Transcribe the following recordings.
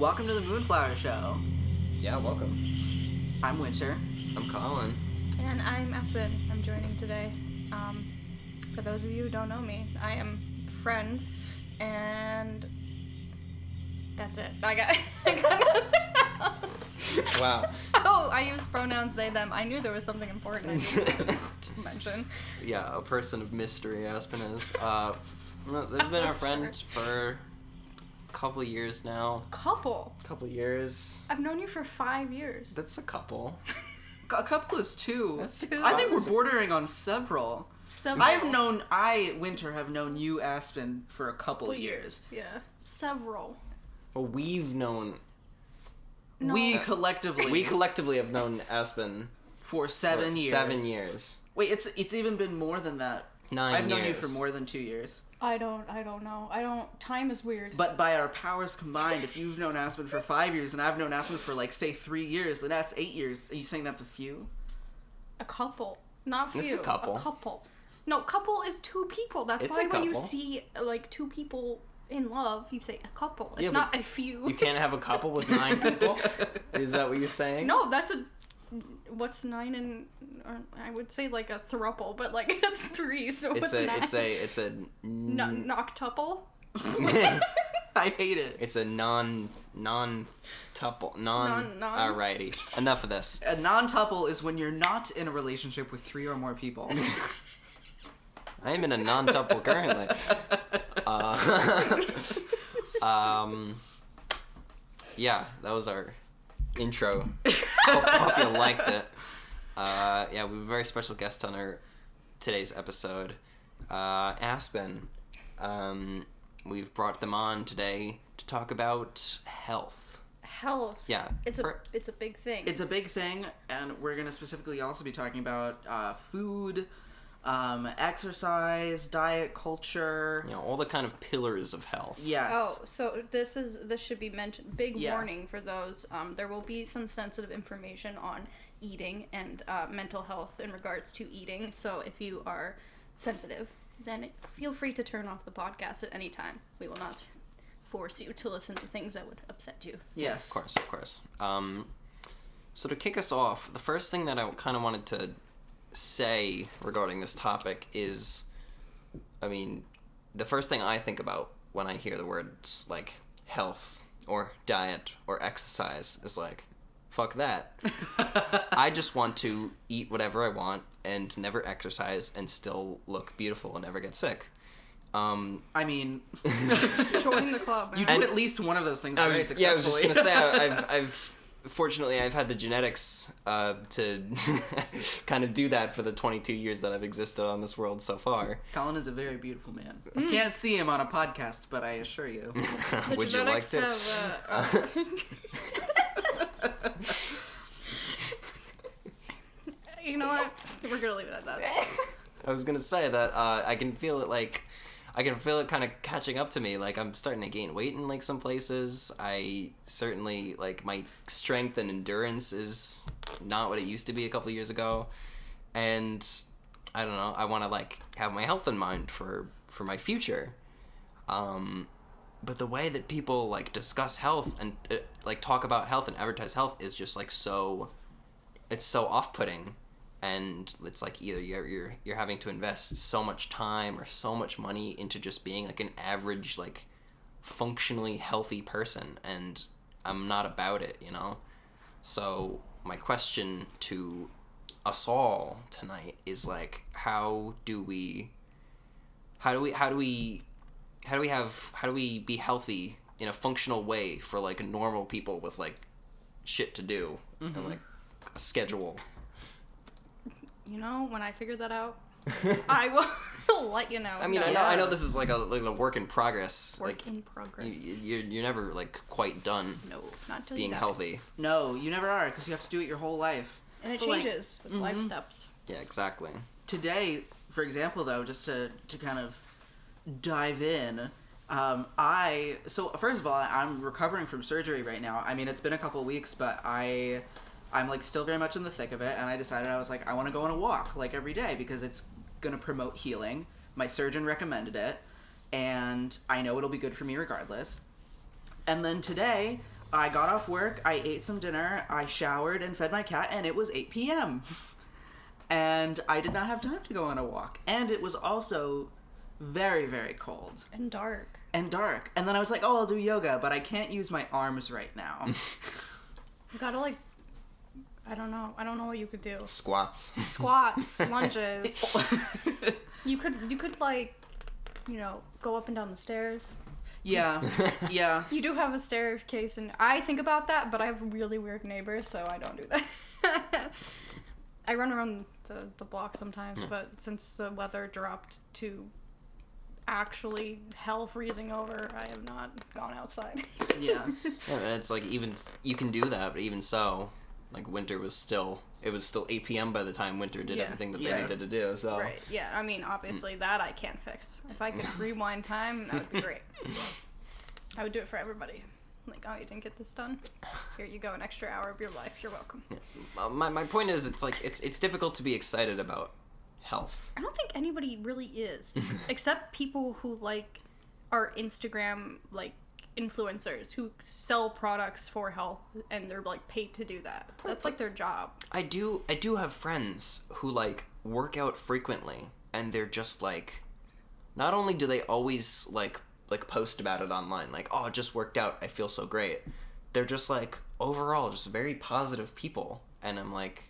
Welcome to the Moonflower Show. Yeah, welcome. I'm Winter. I'm Colin. And I'm Aspen. I'm joining today. For those of you who don't know me, I am friends, and that's it. I got nothing else. Wow. Oh, I use pronouns they, them. I knew there was something important I needed to mention. Yeah, a person of mystery, Aspen is. They've been our friends for a couple years now. Couple? Couple years. I've known you for 5 years. That's a couple. A couple is two. That's two. I think we're bordering on several. Several. Winter, have known you, Aspen, for a couple years. Yeah. Several. Well, we've known... No. We collectively have known Aspen for 7 years. 7 years. Wait, it's even been more than that. 9 I've known years. you for more than 2 years. I don't know. Time is weird. But by our powers combined, if you've known Aspen for 5 years and I've known Aspen for, say 3 years, then that's 8 years. Are you saying that's a few? A couple. Not few. It's a couple. A couple. No, couple is two people. That's It's why a when you couple. see, two people in love, you say a couple. It's Yeah, not a few. You can't have a couple with 9 people? Is that what you're saying? No, that's what's 9 and... Or I would say, a throuple, but, it's 3, so It's what's a 9? it's a Noctuple? I hate it. It's a non-tuple, alrighty. Enough of this. A non-tuple is when you're not in a relationship with 3 or more people. I am in a non-tuple currently. Yeah, that was our intro. Hope you liked it. Yeah, we have a very special guest on our today's episode, Aspen. We've brought them on today to talk about health. Health. Yeah. It's a big thing. It's a big thing, and we're going to specifically also be talking about food, exercise, diet, culture. You know, all the kind of pillars of health. Yes. Oh, so this should be mentioned. Big Yeah. warning for those. There will be some sensitive information on eating and mental health in regards to eating. So if you are sensitive, then feel free to turn off the podcast at any time. We will not force you to listen to things that would upset you. Yes. Of course. So to kick us off, the first thing that I kind of wanted to say regarding this topic is, the first thing I think about when I hear the words like health or diet or exercise is fuck that. I just want to eat whatever I want and never exercise and still look beautiful and never get sick. Join the club. You do at least one of those things very successfully. Yeah, I was just gonna say I've had the genetics to kind of do that for the 22 years that I've existed on this world so far. Colin is a very beautiful man. You can't see him on a podcast, but I assure you. Would you like to? You know what? We're gonna leave it at that. I was gonna say that I can feel it kind of catching up to me. I'm starting to gain weight in some places. I certainly my strength and endurance is not what it used to be a couple of years ago, and I don't know. I want to have my health in mind for my future. But the way that people discuss health and talk about health and advertise health is just so off-putting. And it's either you're having to invest so much time or so much money into just being an average functionally healthy person, and I'm not about it, So my question to us all tonight is how do we be healthy in a functional way for normal people with shit to do and a schedule. When I figure that out, I will let you know. I know this is a work in progress. Work in progress. You're never quite done. No, not till being you die. healthy. No, you never are, because you have to do it your whole life. And it changes with life steps. Yeah, exactly. Today, for example, though, just to kind of dive in, so first of all, I'm recovering from surgery right now. It's been a couple of weeks, but I'm still very much in the thick of it, and I decided I want to go on a walk every day because it's going to promote healing. My surgeon recommended it, and I know it'll be good for me regardless. And then today, I got off work, I ate some dinner, I showered and fed my cat, and it was 8 p.m. And I did not have time to go on a walk. And it was also very, very cold. And dark. And then I was like, oh, I'll do yoga, but I can't use my arms right now. You gotta, like, I don't know what you could do. Squats, lunges. You could like, you know, go up and down the stairs. Yeah. You do have a staircase, and I think about that, but I have really weird neighbors, so I don't do that. I run around the block sometimes, but since the weather dropped to actually hell freezing over, I have not gone outside. Yeah. It's like, even you can do that, but even so, like, winter was still 8 p.m. by the time winter did everything that they needed to do. So right, yeah. I mean, obviously that I can't fix. If I could rewind time, that would be great. I would do it for everybody. Like, oh, you didn't get this done? Here you go, an extra hour of your life. You're welcome. My point is, it's like it's difficult to be excited about health. I don't think anybody really is, except people who like are Instagram like influencers who sell products for health and they're like paid to do that. That's like their job. I do have friends who like work out frequently, and they're just like, not only do they always like post about it online, like, oh, just worked out, I feel so great. They're just like overall just very positive people, and I'm like,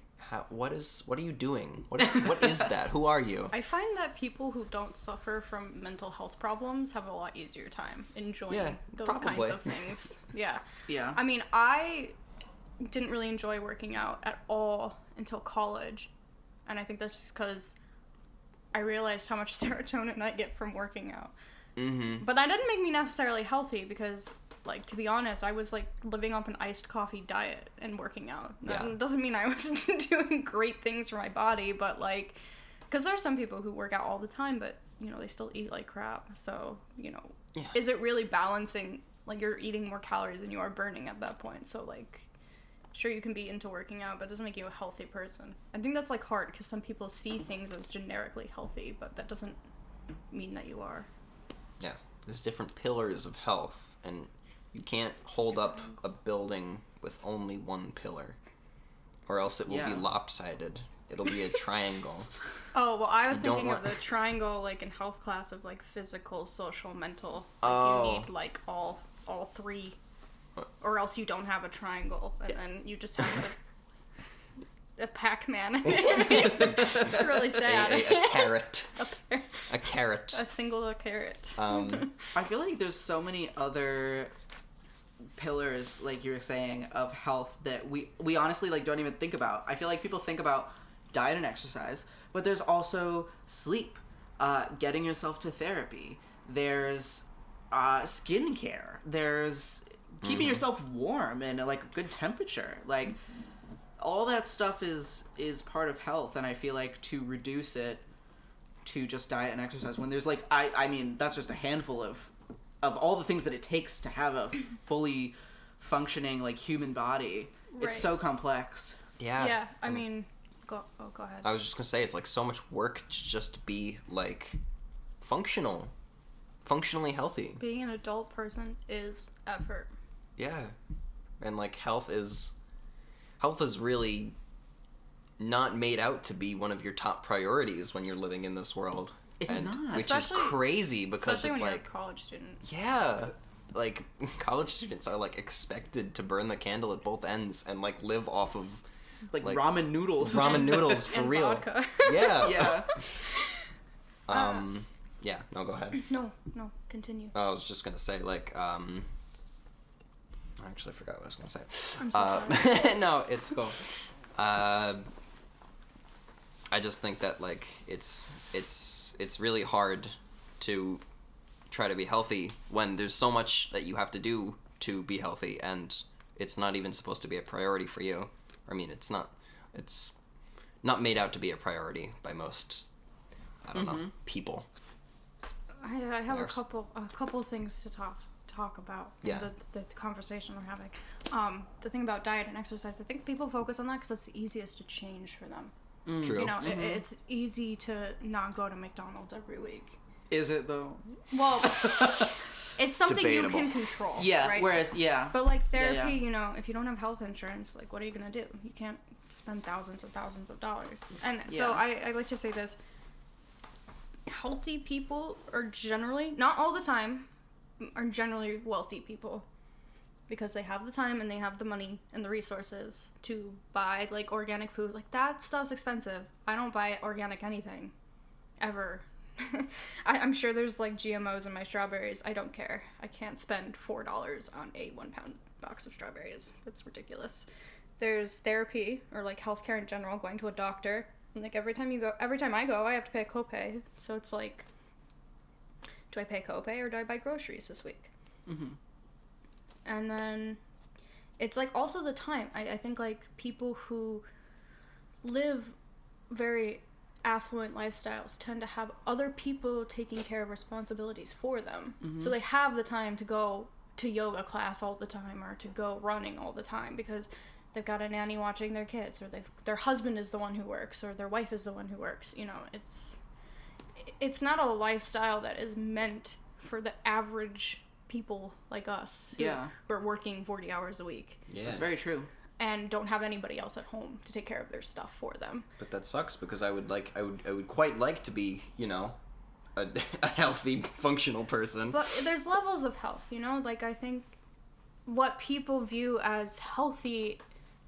what are you doing? What is that? Who are you? I find that people who don't suffer from mental health problems have a lot easier time enjoying those kinds of things. Yeah. Yeah. I mean, I didn't really enjoy working out at all until college, and I think that's just because I realized how much serotonin I get from working out. Mm-hmm. But that didn't make me necessarily healthy because, like, to be honest, I was, like, living off an iced coffee diet and working out. That doesn't mean I wasn't doing great things for my body, but, like, because there are some people who work out all the time, but, you know, they still eat like crap. So, you know, is it really balancing? Like, you're eating more calories than you are burning at that point. So, like, sure, you can be into working out, but it doesn't make you a healthy person. I think that's, like, hard because some people see things as generically healthy, but that doesn't mean that you are. Yeah, there's different pillars of health, and you can't hold up a building with only one pillar, or else it will be lopsided. It'll be a triangle. Oh, well, I was thinking of the triangle, like, in health class of, like, physical, social, mental. Like, you need, like, all three, or else you don't have a triangle, and then you just have a Pac-Man. It's really sad. A carrot. A carrot. A single carrot. I feel like there's so many other pillars, like you were saying, of health that we honestly, like, don't even think about. I feel like people think about diet and exercise, but there's also sleep, getting yourself to therapy. There's skincare. There's keeping yourself warm and, like, a good temperature. Like, all that stuff is part of health, and I feel like to reduce it to just diet and exercise when there's, like, I mean, that's just a handful of all the things that it takes to have a fully functioning, like, human body. Right. It's so complex. Yeah. Yeah, I mean, go ahead. I was just gonna say, it's, like, so much work to just be, like, functionally healthy. Being an adult person is effort. Yeah. And, like, health is really not made out to be one of your top priorities when you're living in this world. It's not. Which is crazy because especially it's when like... you're a college student. Yeah. Like, college students are, like, expected to burn the candle at both ends and, like, live off of... Like ramen noodles. Ramen noodles, for and real. Vodka. Yeah. Yeah. Yeah, no, go ahead. No, continue. I was just gonna say, like, I actually forgot what I was gonna say. I'm so sorry. No, it's cool. I just think that, like, it's really hard to try to be healthy when there's so much that you have to do to be healthy, and it's not even supposed to be a priority for you. I mean, it's not made out to be a priority by most, I don't know, people. I have a couple things to talk about. Yeah. The conversation we're having. The thing about diet and exercise, I think people focus on that because it's the easiest to change for them. True. You know, it's easy to not go to McDonald's every week. Is it, though? Well, it's something debatable. you can control. Yeah. Right? Whereas, yeah. But like therapy, Yeah. you know, if you don't have health insurance, like what are you gonna do? You can't spend thousands of dollars. And so Yeah. I like to say this. Healthy people are generally, not all the time, are generally wealthy people. Because they have the time and they have the money and the resources to buy like organic food. Like that stuff's expensive. I don't buy organic anything. Ever. I'm sure there's like GMOs in my strawberries. I don't care. I can't spend $4 on a 1 pound box of strawberries. That's ridiculous. There's therapy or like healthcare in general, going to a doctor. And like every time I go, I have to pay a copay. So it's like, do I pay a copay or do I buy groceries this week? Mm-hmm. And then it's like also the time. I think like people who live very affluent lifestyles tend to have other people taking care of responsibilities for them. Mm-hmm. So they have the time to go to yoga class all the time or to go running all the time because they've got a nanny watching their kids, or their husband is the one who works, or their wife is the one who works. You know, it's not a lifestyle that is meant for the average people like us who are working 40 hours a week. Yeah. That's very true. And don't have anybody else at home to take care of their stuff for them. But that sucks because I would quite like to be, you know, a healthy, functional person. But there's levels of health, you know? Like, I think what people view as healthy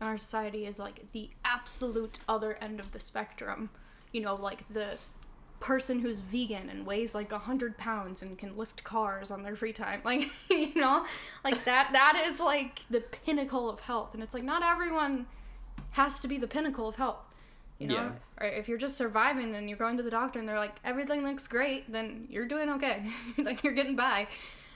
in our society is, like, the absolute other end of the spectrum. You know, like, the person who's vegan and weighs, like, 100 pounds and can lift cars on their free time. Like, you know? Like, that is, like, the pinnacle of health. And it's, like, not everyone has to be the pinnacle of health. You know? Yeah. Or if you're just surviving and you're going to the doctor and they're like, everything looks great, then you're doing okay. Like, you're getting by.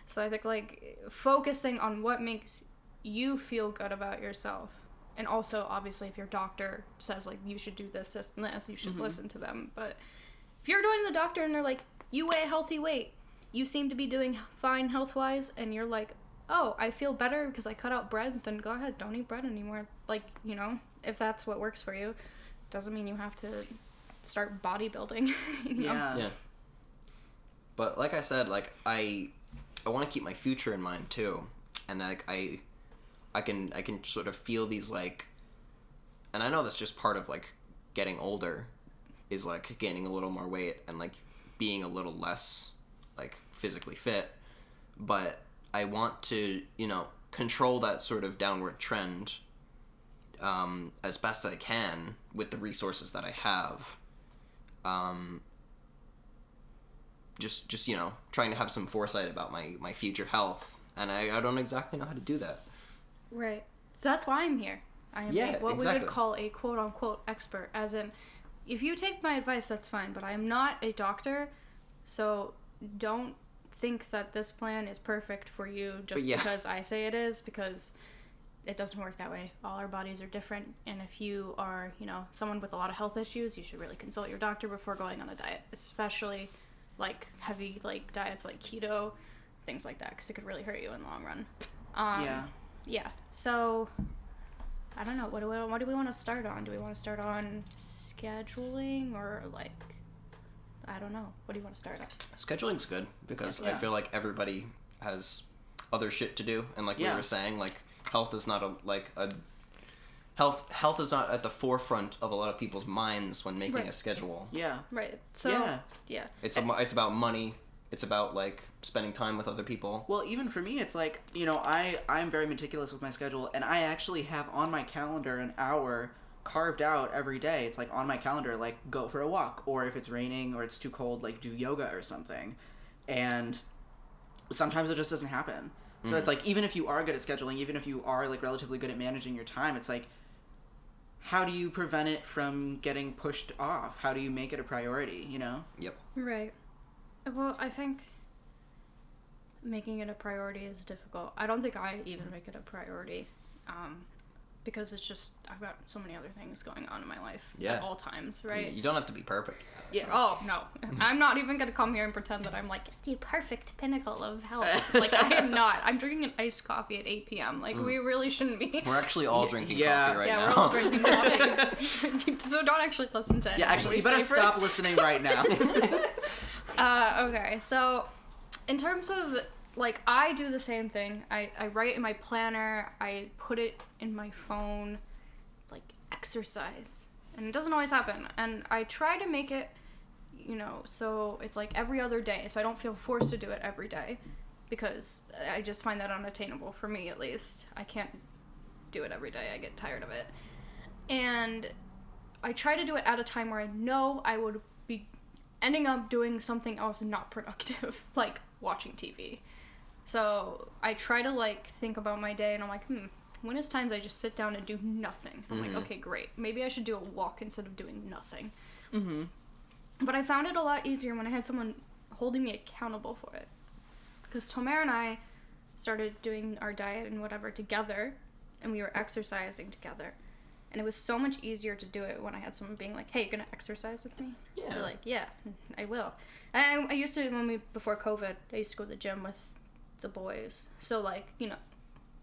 So I think, like, focusing on what makes you feel good about yourself. And also, obviously, if your doctor says, like, you should do this, this, and this, you should listen to them. But if you're going to the doctor and they're like, you weigh a healthy weight, you seem to be doing fine health-wise, and you're like, oh, I feel better because I cut out bread, then go ahead, don't eat bread anymore. Like, you know, if that's what works for you. Doesn't mean you have to start bodybuilding. You know? Yeah. But like I said, like I want to keep my future in mind too, and like I can sort of feel these like, and I know that's just part of like getting older, is like gaining a little more weight and like being a little less like physically fit, but I want to, you know, control that sort of downward trend as best I can with the resources that I have. Just you know, trying to have some foresight about my future health, and I don't exactly know how to do that. Right. So that's why I'm here. I am what we would call a quote-unquote expert, as in, if you take my advice, that's fine, but I am not a doctor, so don't think that this plan is perfect for you just because I say it is, because it doesn't work that way. All our bodies are different, and if you are, you know, someone with a lot of health issues, you should really consult your doctor before going on a diet, especially like heavy like diets like keto, things like that, because it could really hurt you in the long run. Yeah. So I don't know. What do we want to start on? Do we want to start on scheduling, or like, I don't know. What do you want to start on? Scheduling's good because I feel like everybody has other shit to do, and like we were saying, like health is not health is not at the forefront of a lot of people's minds when making a schedule. Yeah. Right. So it's about money. It's about like spending time with other people. Well, even for me, it's like, you know, I'm very meticulous with my schedule, and I actually have on my calendar an hour carved out every day. It's like on my calendar, like go for a walk, or if it's raining or it's too cold, like do yoga or something. And sometimes it just doesn't happen. So it's like, even if you are good at scheduling, even if you are like relatively good at managing your time, it's like, how do you prevent it from getting pushed off? How do you make it a priority, you know? Yep. Right. Well, I think making it a priority is difficult. I don't think I even make it a priority, because it's just, I've got so many other things going on in my life at all times, right? You don't have to be perfect. Yeah. Oh, no. I'm not even going to come here and pretend that I'm like the perfect pinnacle of health. Like, I am not. I'm drinking an iced coffee at 8 p.m. Like, we really shouldn't be. We're actually all drinking coffee right now. Yeah, we're all drinking coffee. So don't actually listen to anything. Yeah, actually, you better stop listening right now. Okay, so in terms of like, I do the same thing. I write in my planner, I put it in my phone, like, exercise. And it doesn't always happen. And I try to make it, you know, so it's like every other day, so I don't feel forced to do it every day, because I just find that unattainable, for me at least. I can't do it every day. I get tired of it. And I try to do it at a time where I know I would be ending up doing something else not productive, like watching TV. So I try to, like, think about my day, and I'm like, when is times I just sit down and do nothing? I'm like, okay, great. Maybe I should do a walk instead of doing nothing. Mm-hmm. But I found it a lot easier when I had someone holding me accountable for it. Because Tomer and I started doing our diet and whatever together, and we were exercising together. And it was so much easier to do it when I had someone being like, hey, you gonna exercise with me? Yeah. They're like, yeah, I will. And I used to, before COVID, I used to go to the gym with the boys. So, like, you know,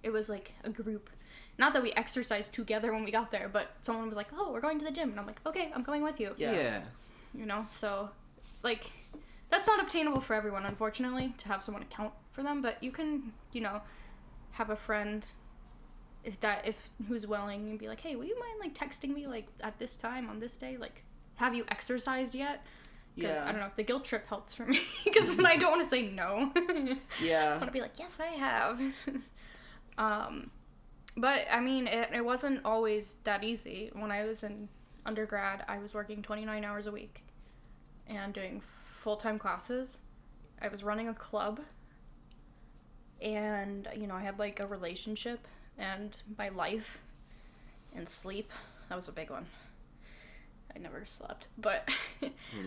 it was like a group. Not that we exercised together when we got there, but someone was like, oh, we're going to the gym. And I'm like, okay, I'm going with you. Yeah. You know, so, like, that's not obtainable for everyone, unfortunately, to have someone account for them. But you can, you know, have a friend who's willing and be like, hey, will you mind, like, texting me, like, at this time on this day, like, have you exercised yet? Because I don't know, the guilt trip helps for me, because then I don't want to say no. Yeah. I want to be like, yes, I have. But I mean, it wasn't always that easy. When I was in undergrad, I was working 29 hours a week and doing full-time classes. I was running a club, and, you know, I had, like, a relationship. And my life and sleep, that was a big one. I never slept, but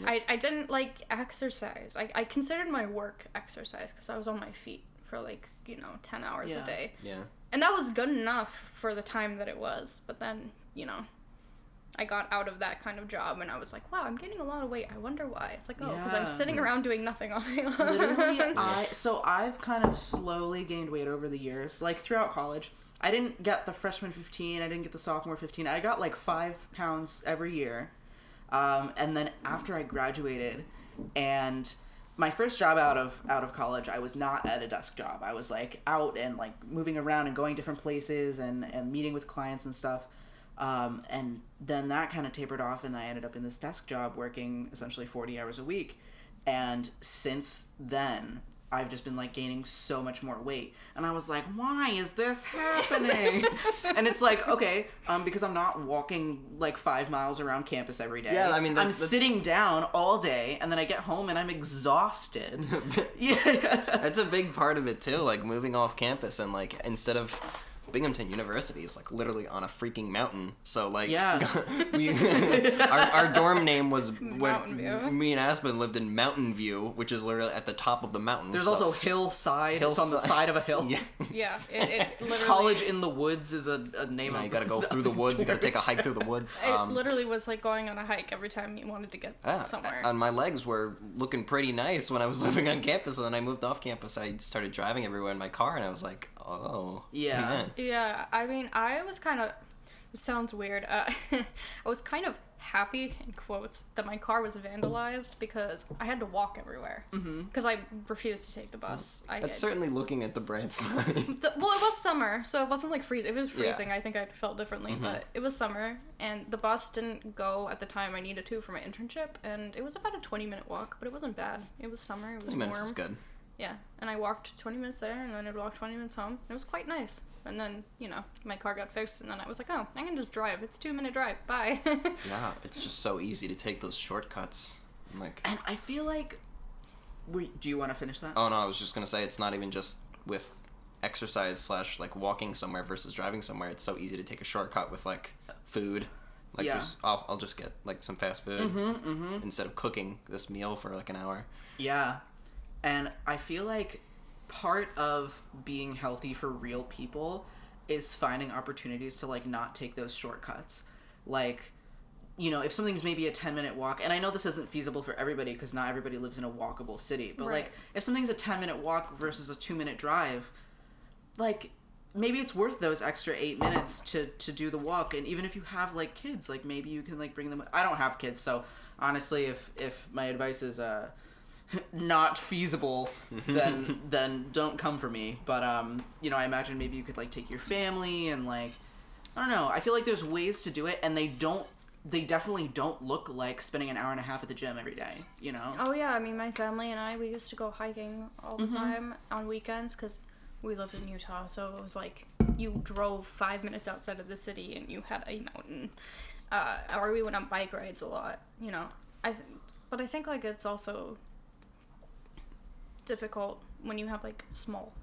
I didn't, like, exercise. I considered my work exercise, because I was on my feet for, like, you know, 10 hours a day. Yeah. And that was good enough for the time that it was, but then, you know, I got out of that kind of job, and I was like, wow, I'm gaining a lot of weight. I wonder why. It's like, oh, because I'm sitting around doing nothing all day long. Literally, I've kind of slowly gained weight over the years, like, throughout college. I didn't get the freshman 15, I didn't get the sophomore 15. I got, like, 5 pounds every year. And then after I graduated, and my first job out of college, I was not at a desk job. I was, like, out and, like, moving around and going different places and meeting with clients and stuff. And then that kind of tapered off, and I ended up in this desk job working essentially 40 hours a week. And since then, I've just been, like, gaining so much more weight. And I was like, why is this happening? And it's like, okay, because I'm not walking, like, 5 miles around campus every day. Yeah, I mean, I'm sitting down all day, and then I get home and I'm exhausted. Yeah. That's a big part of it, too, like, moving off campus, and, like, instead of Binghamton University is, like, literally on a freaking mountain. So, like, our dorm name was Mountain View. Me and Aspen lived in Mountain View, which is literally at the top of the mountain. There's also Hillside. It's on the side of a hill. Yeah. Yeah, it literally... College in the Woods is a name of... You gotta go through the woods, you gotta take a hike through the woods. It literally was like going on a hike every time you wanted to get somewhere. And my legs were looking pretty nice when I was living on campus, and then I moved off campus. I started driving everywhere in my car, and I was like, oh. Yeah. Man. Yeah, I mean, I was kind of... It sounds weird. I was kind of happy, in quotes, that my car was vandalized because I had to walk everywhere. Because I refused to take the bus. That's certainly looking at the bright side. Well, it was summer, so it wasn't like freezing. If it was freezing, I think I felt differently, but it was summer, and the bus didn't go at the time I needed to for my internship, and it was about a 20-minute walk, but it wasn't bad. It was summer, it was 20 minutes warm. is good. Yeah, and I walked 20 minutes there, and then I'd walk 20 minutes home. It was quite nice. And then, you know, my car got fixed, and then I was like, oh, I can just drive. It's a 2-minute drive. Bye. Yeah, it's just so easy to take those shortcuts. Like, and I feel like... do you want to finish that? Oh, no, I was just going to say it's not even just with exercise / like walking somewhere versus driving somewhere. It's so easy to take a shortcut with, like, food. Like, I'll just get, like, some fast food instead of cooking this meal for, like, an hour. Yeah. And I feel like part of being healthy for real people is finding opportunities to, like, not take those shortcuts. Like, you know, if something's maybe a 10-minute walk, and I know this isn't feasible for everybody because not everybody lives in a walkable city, but, like, if something's a 10-minute walk versus a 2-minute drive, like, maybe it's worth those extra 8 minutes to do the walk. And even if you have, like, kids, like, maybe you can, like, bring them... I don't have kids, so honestly, if my advice is... not feasible, then don't come for me. But you know, I imagine maybe you could like take your family and like, I don't know. I feel like there's ways to do it, and they definitely don't look like spending an hour and a half at the gym every day, you know? Oh yeah, I mean, my family and we used to go hiking all the time on weekends because we lived in Utah, so it was like you drove 5 minutes outside of the city and you had a mountain. Or we went on bike rides a lot, you know. But I think like it's also difficult when you have like small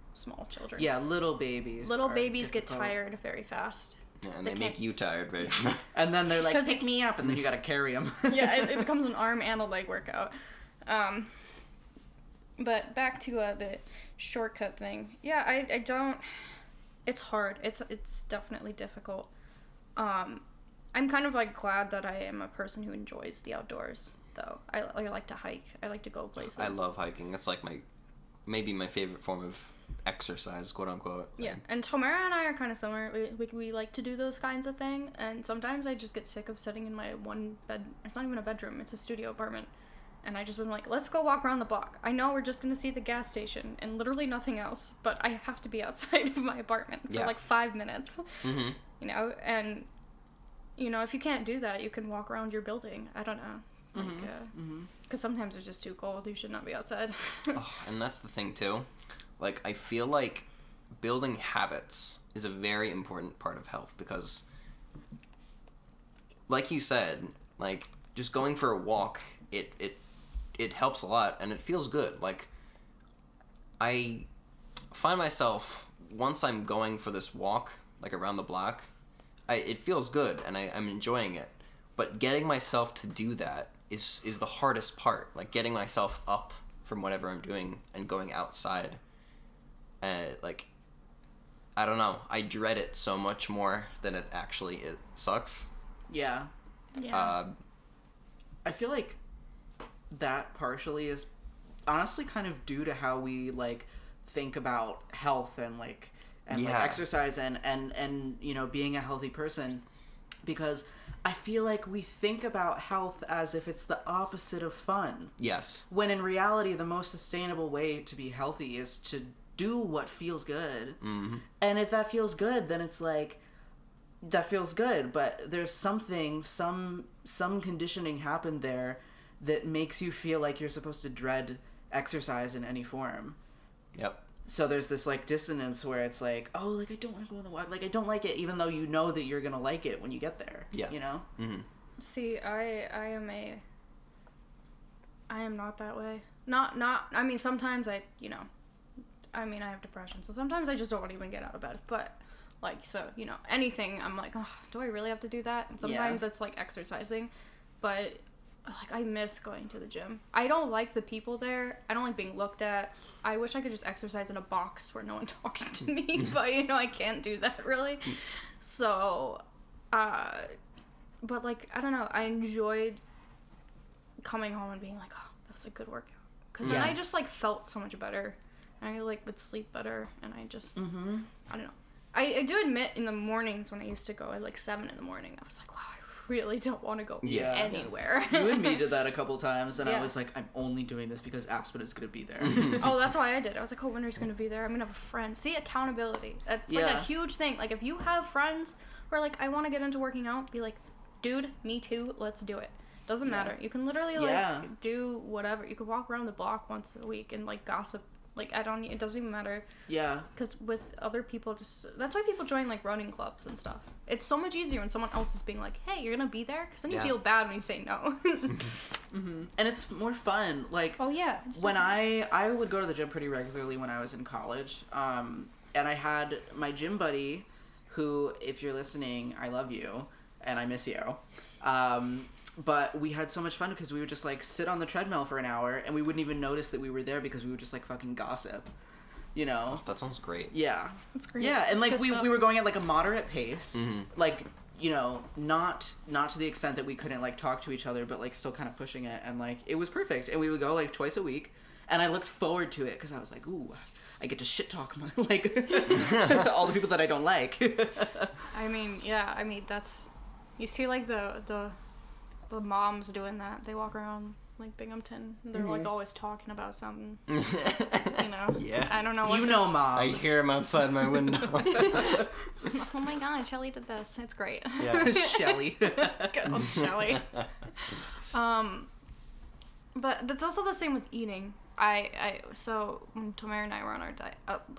children. Yeah, little babies. Little babies difficult. get tired very fast. Yeah, and they make you tired very fast. And then they're like, pick me up, and then you gotta carry them. Yeah, it becomes an arm and a leg workout. But back to the shortcut thing. Yeah, I don't... It's hard. It's definitely difficult. I'm kind of like glad that I am a person who enjoys the outdoors, though. I like to hike. I like to go places. I love hiking. That's like maybe my favorite form of exercise, quote unquote. Yeah, and Tomara and I are kind of similar. We like to do those kinds of thing, and sometimes I just get sick of sitting in my one bed. It's not even a bedroom; it's a studio apartment, and I just been like, let's go walk around the block. I know we're just gonna see the gas station and literally nothing else, but I have to be outside of my apartment for like 5 minutes. Mm-hmm. You know, and you know, if you can't do that, you can walk around your building. I don't know. Like, because sometimes it's just too cold. You should not be outside. And that's the thing too. Like, I feel like building habits is a very important part of health because, like you said, like, just going for a walk, it helps a lot and it feels good. Like, I find myself, once I'm going for this walk, like around the block, it feels good and I'm enjoying it. But getting myself to do that is the hardest part. Like, getting myself up from whatever I'm doing and going outside. Like, I don't know. I dread it so much more than it sucks. Yeah. Yeah. I feel like that partially is honestly kind of due to how we like think about health and like exercise and you know, being a healthy person, because I feel like we think about health as if it's the opposite of fun. Yes. When in reality, the most sustainable way to be healthy is to do what feels good. Mm-hmm. And if that feels good, then it's like, that feels good, but there's something, some conditioning happened there that makes you feel like you're supposed to dread exercise in any form. Yep. So there's this like dissonance where it's like, oh, like I don't want to go on the walk, like I don't like it, even though you know that you're gonna like it when you get there. Yeah. You know. Mm-hmm. See, I am not that way. Not. I mean, sometimes I have depression, so sometimes I just don't even get out of bed. But like, so you know, anything, I'm like, oh, do I really have to do that? And sometimes it's like exercising, but like I miss going to the gym. I don't like the people there. I don't like being looked at. I wish I could just exercise in a box where no one talks to me, but you know, I can't do that really. So, but like, I don't know, I enjoyed coming home and being like, oh, that was a good workout. Because then I just like felt so much better. And I like would sleep better, and I just, I don't know. I do admit in the mornings when I used to go at like 7 a.m, I was like, wow, I really don't want to go anywhere. You and me did that a couple times, and I was like, I'm only doing this because Aspen is going to be there. Oh, that's why I did. I was like, oh, Winter's going to be there. I'm going to have a friend. See, accountability. That's like a huge thing. Like, if you have friends who are like, I want to get into working out, be like, dude, me too, let's do it. Doesn't matter. You can literally, like, do whatever. You could walk around the block once a week and, like, gossip. Like, it doesn't even matter. Yeah. Because with other people, that's why people join, like, running clubs and stuff. It's so much easier when someone else is being like, hey, you're gonna be there? Because then you feel bad when you say no. And it's more fun. Like, oh, yeah. When I would go to the gym pretty regularly when I was in college. And I had my gym buddy, who, if you're listening, I love you, and I miss you. But we had so much fun because we would just, like, sit on the treadmill for an hour, and we wouldn't even notice that we were there because we would just, like, fucking gossip, you know? Oh, that sounds great. Yeah. That's great. Yeah, and, like, we were going at, like, a moderate pace. Like, you know, not to the extent that we couldn't, like, talk to each other, but, like, still kind of pushing it. And, like, it was perfect. And we would go, like, twice a week. And I looked forward to it because I was like, ooh, I get to shit talk, like, all the people that I don't like. I mean, that's... You see, like, the moms doing that. They walk around like Binghamton. They're like always talking about something. Yeah. I don't know what Moms. I hear him outside my window. Oh my god, Shelly did this. It's great. Yeah. Shelly. Good old Shelly. But that's also the same with eating. So when Tamara and I were on our diet,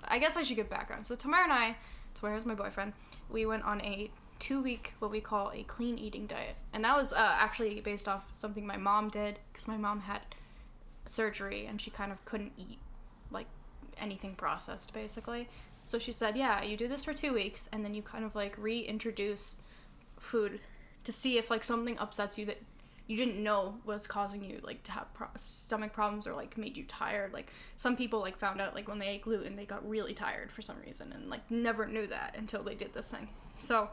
I guess I should give background. So Tamara's my boyfriend. We went on a 2-week, what we call a clean eating diet. And that was actually based off something my mom did, because my mom had surgery and she kind of couldn't eat like anything processed, basically. So she said, yeah, you do this for 2 weeks and then you kind of like reintroduce food to see if like something upsets you that you didn't know was causing you like to have stomach problems or like made you tired. Like some people like found out like when they ate gluten they got really tired for some reason and like never knew that until they did this thing. So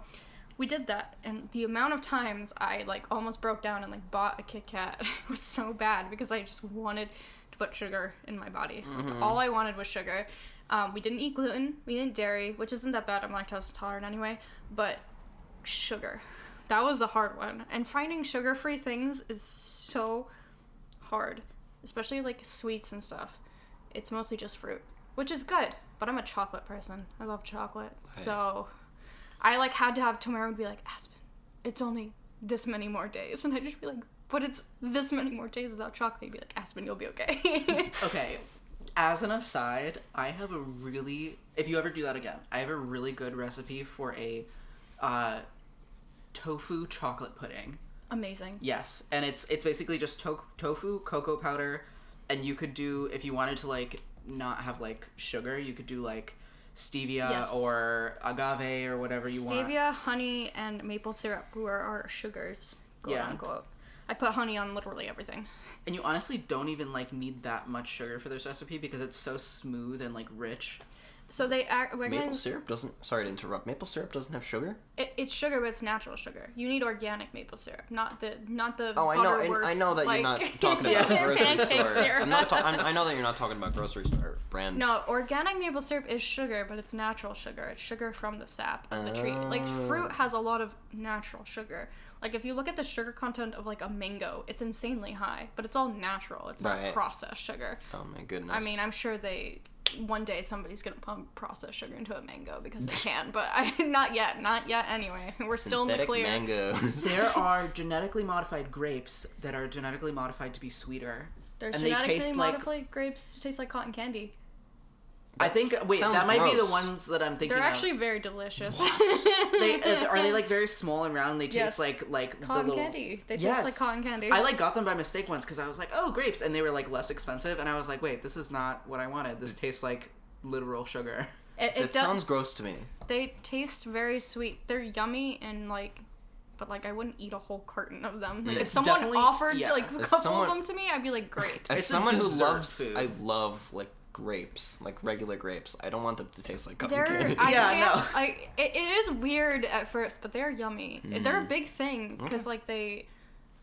we did that, and the amount of times I like almost broke down and like bought a Kit Kat was so bad because I just wanted to put sugar in my body. Like, all I wanted was sugar. We didn't eat gluten, we didn't dairy, which isn't that bad. I'm lactose intolerant anyway, but sugar. That was a hard one. And finding sugar-free things is so hard, especially like sweets and stuff. It's mostly just fruit, which is good, but I'm a chocolate person. I love chocolate. Right. So I like had to have Tamara would be like, Aspen, it's only this many more days. And I'd just be like, but it's this many more days without chocolate. You'd be like, Aspen, you'll be okay. Okay. As an aside, I have a really, if you ever do that again, I have a really good recipe for a tofu chocolate pudding. Amazing. Yes. And it's basically just tofu, cocoa powder, and you could do, if you wanted to like not have like sugar, you could do like stevia or agave or whatever you want. Stevia, honey, and maple syrup were our sugars, quote unquote. I put honey on literally everything. And you honestly don't even like need that much sugar for this recipe because it's so smooth and like rich. So maple syrup doesn't. Sorry to interrupt. Maple syrup doesn't have sugar. It's sugar, but it's natural sugar. You need organic maple syrup, not the. Oh, I know. I know that you're not talking about grocery store. Syrup. I know that you're not talking about grocery store brand. No, organic maple syrup is sugar, but it's natural sugar. It's sugar from the sap of the tree. Like fruit has a lot of natural sugar. Like if you look at the sugar content of like a mango, it's insanely high, but it's all natural. It's not processed sugar. Oh my goodness. I mean, I'm sure one day somebody's gonna pump processed sugar into a mango because they can, but not yet anyway. We're still in the clear. Mangoes. There are genetically modified grapes that are genetically modified to be sweeter. There's and genetically they taste modified grapes taste like cotton candy. I think that might be the ones that I'm thinking They're of. actually very delicious. Are they like very small and round? They taste like cotton the little candy. They taste like cotton candy. I like got them by mistake once because I was like, oh, grapes, and they were like less expensive, and I was like, wait, this is not what I wanted. This tastes like literal sugar. It sounds gross to me. They taste very sweet. They're yummy and like, but like I wouldn't eat a whole carton of them. Like, if someone offered like a couple of them to me, I'd be like, great. As someone who loves food. I love like grapes, like regular grapes. I don't want them to taste like cotton candy. It is weird at first, but they're yummy. They're a big thing because like a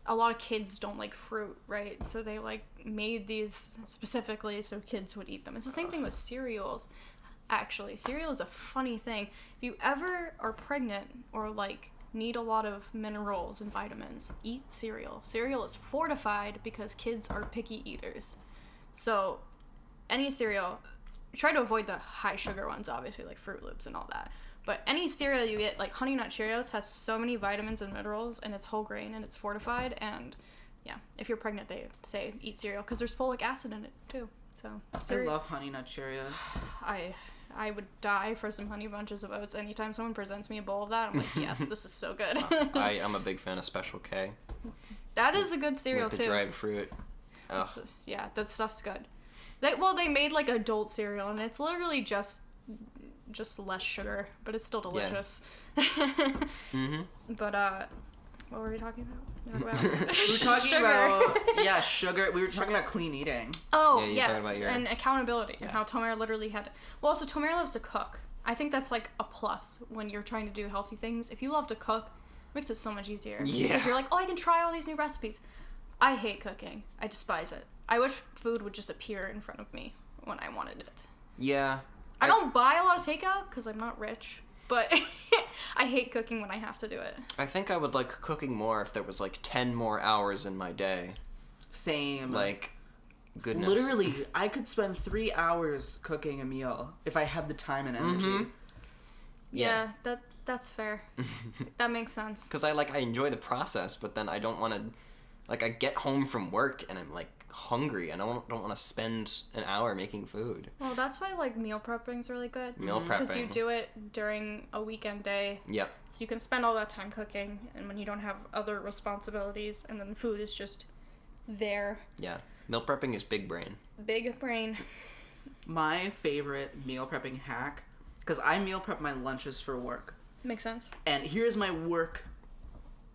lot of kids don't like fruit, right? So they like made these specifically so kids would eat them. It's the same thing with cereals. Actually, cereal is a funny thing. If you ever are pregnant or like need a lot of minerals and vitamins, eat cereal. Cereal is fortified because kids are picky eaters. So any cereal, try to avoid the high sugar ones, obviously, like Fruit Loops and all that. But any cereal you get, like Honey Nut Cheerios, has so many vitamins and minerals, and it's whole grain, and it's fortified, and yeah, if you're pregnant, they say eat cereal, because there's folic acid in it, too. So I love Honey Nut Cheerios. I would die for some Honey Bunches of Oats. Anytime someone presents me a bowl of that, I'm like, yes, this is so good. I'm a big fan of Special K. That is a good cereal, with the too. dried fruit. Yeah, that stuff's good. They made like adult cereal, and it's literally just less sugar, but it's still delicious. Yeah. But what were we talking about? We were talking about sugar. We were talking about clean eating. Oh yes, and accountability, and how Tamara literally had. Well, also Tamara loves to cook. I think that's like a plus when you're trying to do healthy things. If you love to cook, it makes it so much easier. Yeah. Because you're like, oh, I can try all these new recipes. I hate cooking. I despise it. I wish food would just appear in front of me when I wanted it. Yeah. I don't buy a lot of takeout because I'm not rich, but I hate cooking when I have to do it. I think I would like cooking more if there was like 10 more hours in my day. Same. Like, goodness. Literally, I could spend 3 hours cooking a meal if I had the time and energy. Mm-hmm. Yeah, that's fair. That makes sense. Because I enjoy the process, but then I don't want to, like, I get home from work and I'm, like, hungry and I don't want to spend an hour making food. Well, that's why, like, meal prepping's really good. Meal prepping. Because you do it during a weekend day. Yep. So you can spend all that time cooking, and when you don't have other responsibilities, and then food is just there. Yeah. Meal prepping is big brain. Big brain. My favorite meal prepping hack, because I meal prep my lunches for work. Makes sense. And here's my work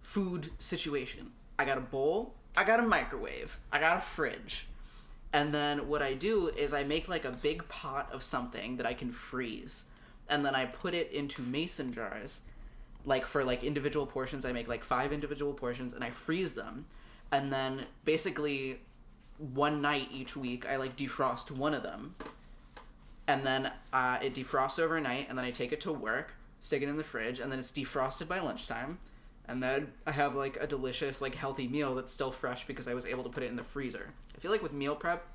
food situation. I got a bowl, I got a microwave, I got a fridge. And then what I do is I make like a big pot of something that I can freeze. And then I put it into mason jars. Like for like individual portions, I make like 5 individual portions and I freeze them. And then basically one night each week I like defrost one of them. And then it defrosts overnight, and then I take it to work, stick it in the fridge, and then it's defrosted by lunchtime. And then I have, like, a delicious, like, healthy meal that's still fresh because I was able to put it in the freezer. I feel like with meal prep,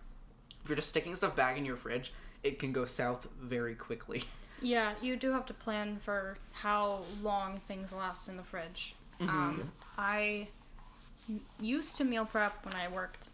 if you're just sticking stuff back in your fridge, it can go south very quickly. Yeah, you do have to plan for how long things last in the fridge. Mm-hmm. I used to meal prep when I worked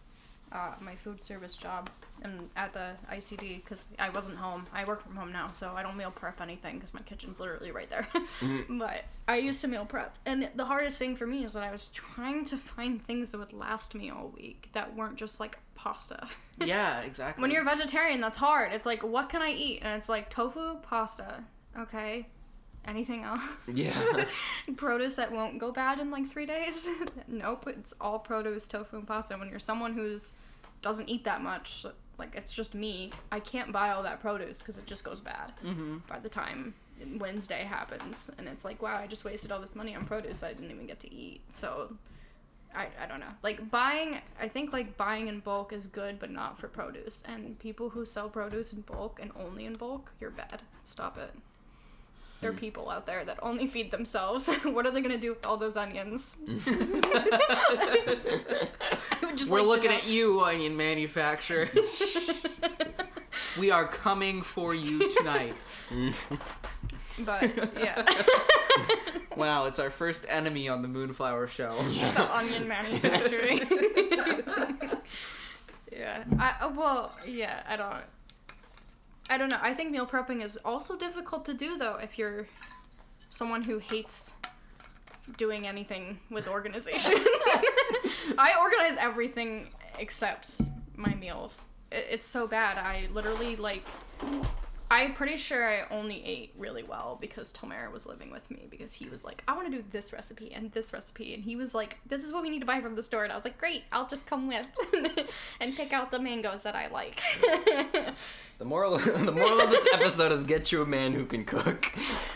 my food service job and at the ICD because I wasn't home. I work from home now, so I don't meal prep anything because my kitchen's literally right there. Mm-hmm. But I used to meal prep, and the hardest thing for me is that I was trying to find things that would last me all week that weren't just like pasta. Yeah, exactly. When you're a vegetarian, that's hard. It's like, what can I eat? And it's like tofu, pasta. Okay. Anything else? Yeah. Produce that won't go bad in like 3 days? Nope, it's all produce, tofu, and pasta. When you're someone who's doesn't eat that much, like it's just me, I can't buy all that produce because it just goes bad by the time Wednesday happens. And it's like, wow, I just wasted all this money on produce I didn't even get to eat. So I don't know. Like I think like buying in bulk is good, but not for produce. And people who sell produce in bulk and only in bulk, you're bad. Stop it. There are people out there that only feed themselves. What are they gonna do with all those onions? We're looking at you, onion manufacturer. We are coming for you tonight. But yeah. Wow, it's our first enemy on the Moonflower Show. The onion manufacturing. Yeah. I don't know. I think meal prepping is also difficult to do, though, if you're someone who hates doing anything with organization. I organize everything except my meals. It's so bad. I literally, like... I'm pretty sure I only ate really well because Tomera was living with me, because he was like, I want to do this recipe, and he was like, this is what we need to buy from the store, and I was like, great, I'll just come with and pick out the mangoes that I like. The moral of this episode is get you a man who can cook.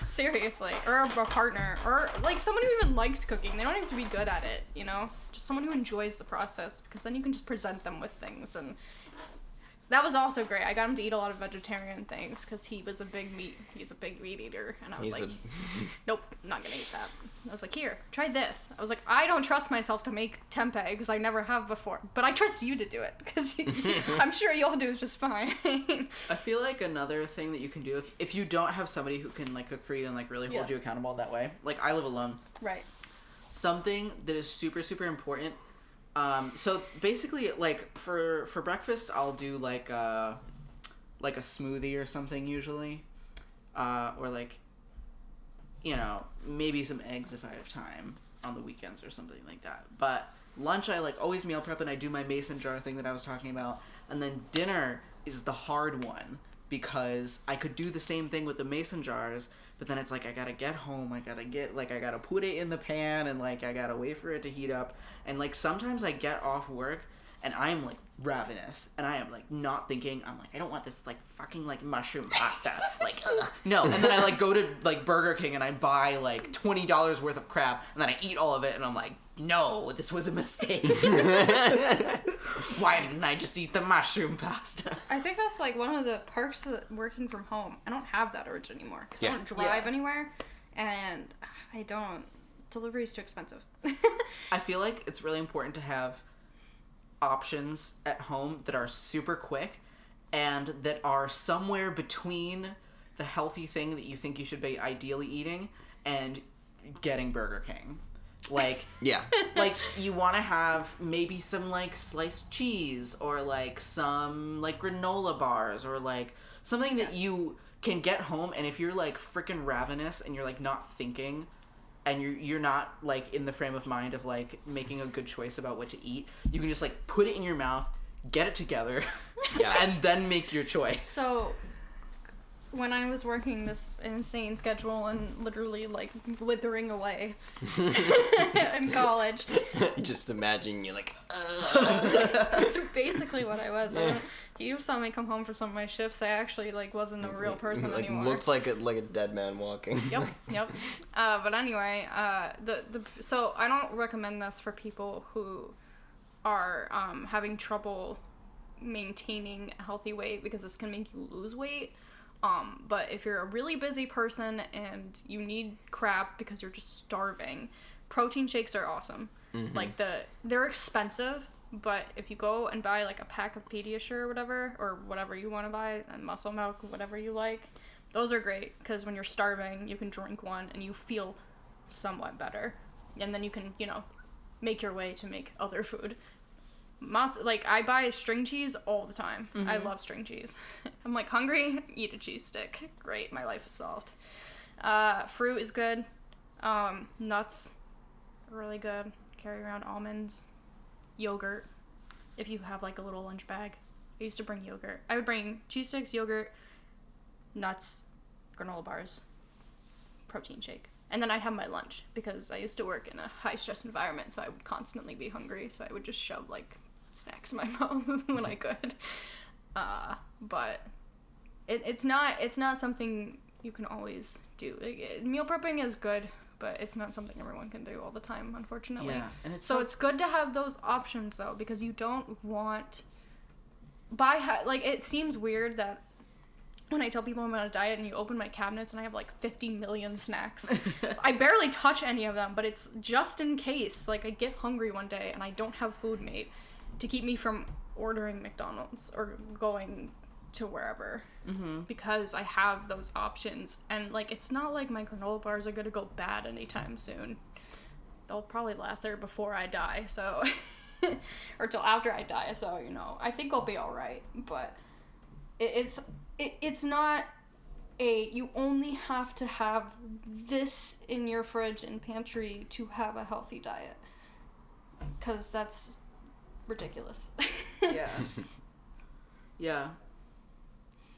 Seriously. Or a partner, or like someone who even likes cooking. They don't have to be good at it, you know? Just someone who enjoys the process, because then you can just present them with things. And that was also great. I got him to eat a lot of vegetarian things because he's a big meat eater. And I was nope, not gonna eat that. I was like, here, try this. I was like, I don't trust myself to make tempeh because I never have before. But I trust you to do it because I'm sure you'll do just fine. I feel like another thing that you can do if you don't have somebody who can like cook for you and like really hold you accountable that way. Like I live alone. Right. Something that is super, super important. So basically, like for breakfast, I'll do like a smoothie or something usually, or like, you know, maybe some eggs if I have time on the weekends or something like that. But lunch, I like always meal prep and I do my mason jar thing that I was talking about, and then dinner is the hard one because I could do the same thing with the mason jars. But then it's like, I gotta get home, I gotta put it in the pan, and, like, I gotta wait for it to heat up. And, like, sometimes I get off work, and I'm, like, ravenous. And I am, like, not thinking, I'm like, I don't want this, like, fucking, like, mushroom pasta. Like, ugh. No. And then I, like, go to, like, Burger King, and I buy, like, $20 worth of crap, and then I eat all of it, and I'm like, no, this was a mistake. Why didn't I just eat the mushroom pasta? I think that's like one of the perks of working from home. I don't have that urge anymore because I don't drive anywhere, and I don't. Delivery is too expensive. I feel like it's really important to have options at home that are super quick and that are somewhere between the healthy thing that you think you should be ideally eating and getting Burger King. Like, Yeah. like, you want to have maybe some, like, sliced cheese or, like, some, like, granola bars or, like, something that you can get home, and if you're, like, freaking ravenous and you're, like, not thinking and you're not, like, in the frame of mind of, like, making a good choice about what to eat, you can just, like, put it in your mouth, get it together, and then make your choice. So, when I was working this insane schedule and literally, like, withering away in college. Just imagine you're like, That's basically what I was. You saw me come home from some of my shifts. I actually, like, wasn't a real person like anymore. looks like a dead man walking. Yep. But anyway, so I don't recommend this for people who are having trouble maintaining a healthy weight because this can make you lose weight. But if you're a really busy person and you need crap because you're just starving, protein shakes are awesome. Mm-hmm. Like they're expensive, but if you go and buy like a pack of Pediasure or whatever you want to buy, and Muscle Milk, whatever you like, those are great because when you're starving, you can drink one and you feel somewhat better, and then you can make your way to make other food. Like, I buy string cheese all the time. Mm-hmm. I love string cheese. I'm like, hungry? Eat a cheese stick. Great, my life is solved. Fruit is good. Nuts are really good. Carry around almonds. Yogurt, if you have, like, a little lunch bag. I used to bring yogurt. I would bring cheese sticks, yogurt, nuts, granola bars, protein shake. And then I'd have my lunch, because I used to work in a high-stress environment, so I would constantly be hungry, so I would just shove, like, snacks in my mouth when I could. But it's not something you can always do. Meal prepping is good, but it's not something everyone can do all the time, unfortunately. Yeah, and it's good to have those options, though, because you don't want... it seems weird that when I tell people I'm on a diet and you open my cabinets and I have like 50 million snacks. I barely touch any of them, but it's just in case. Like, I get hungry one day and I don't have food made to keep me from ordering McDonald's or going to wherever. Mm-hmm. Because I have those options. And, like, it's not like my granola bars are going to go bad anytime soon. They'll probably last there before I die, so... or till after I die, so, I think I'll be alright. But it's not you only have to have this in your fridge and pantry to have a healthy diet. Because that's ridiculous. Yeah. Yeah.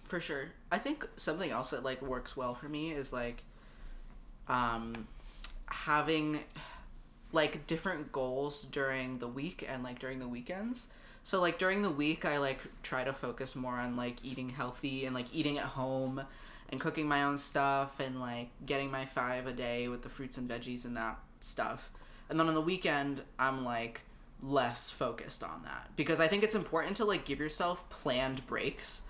For sure. I think something else that, like, works well for me is, like, having, like, different goals during the week and, like, during the weekends. So, like, during the week, I, like, try to focus more on, like, eating healthy and, like, eating at home and cooking my own stuff and, like, getting my 5 a day with the fruits and veggies and that stuff. And then on the weekend, I'm, like, less focused on that. Because I think it's important to, like, give yourself planned breaks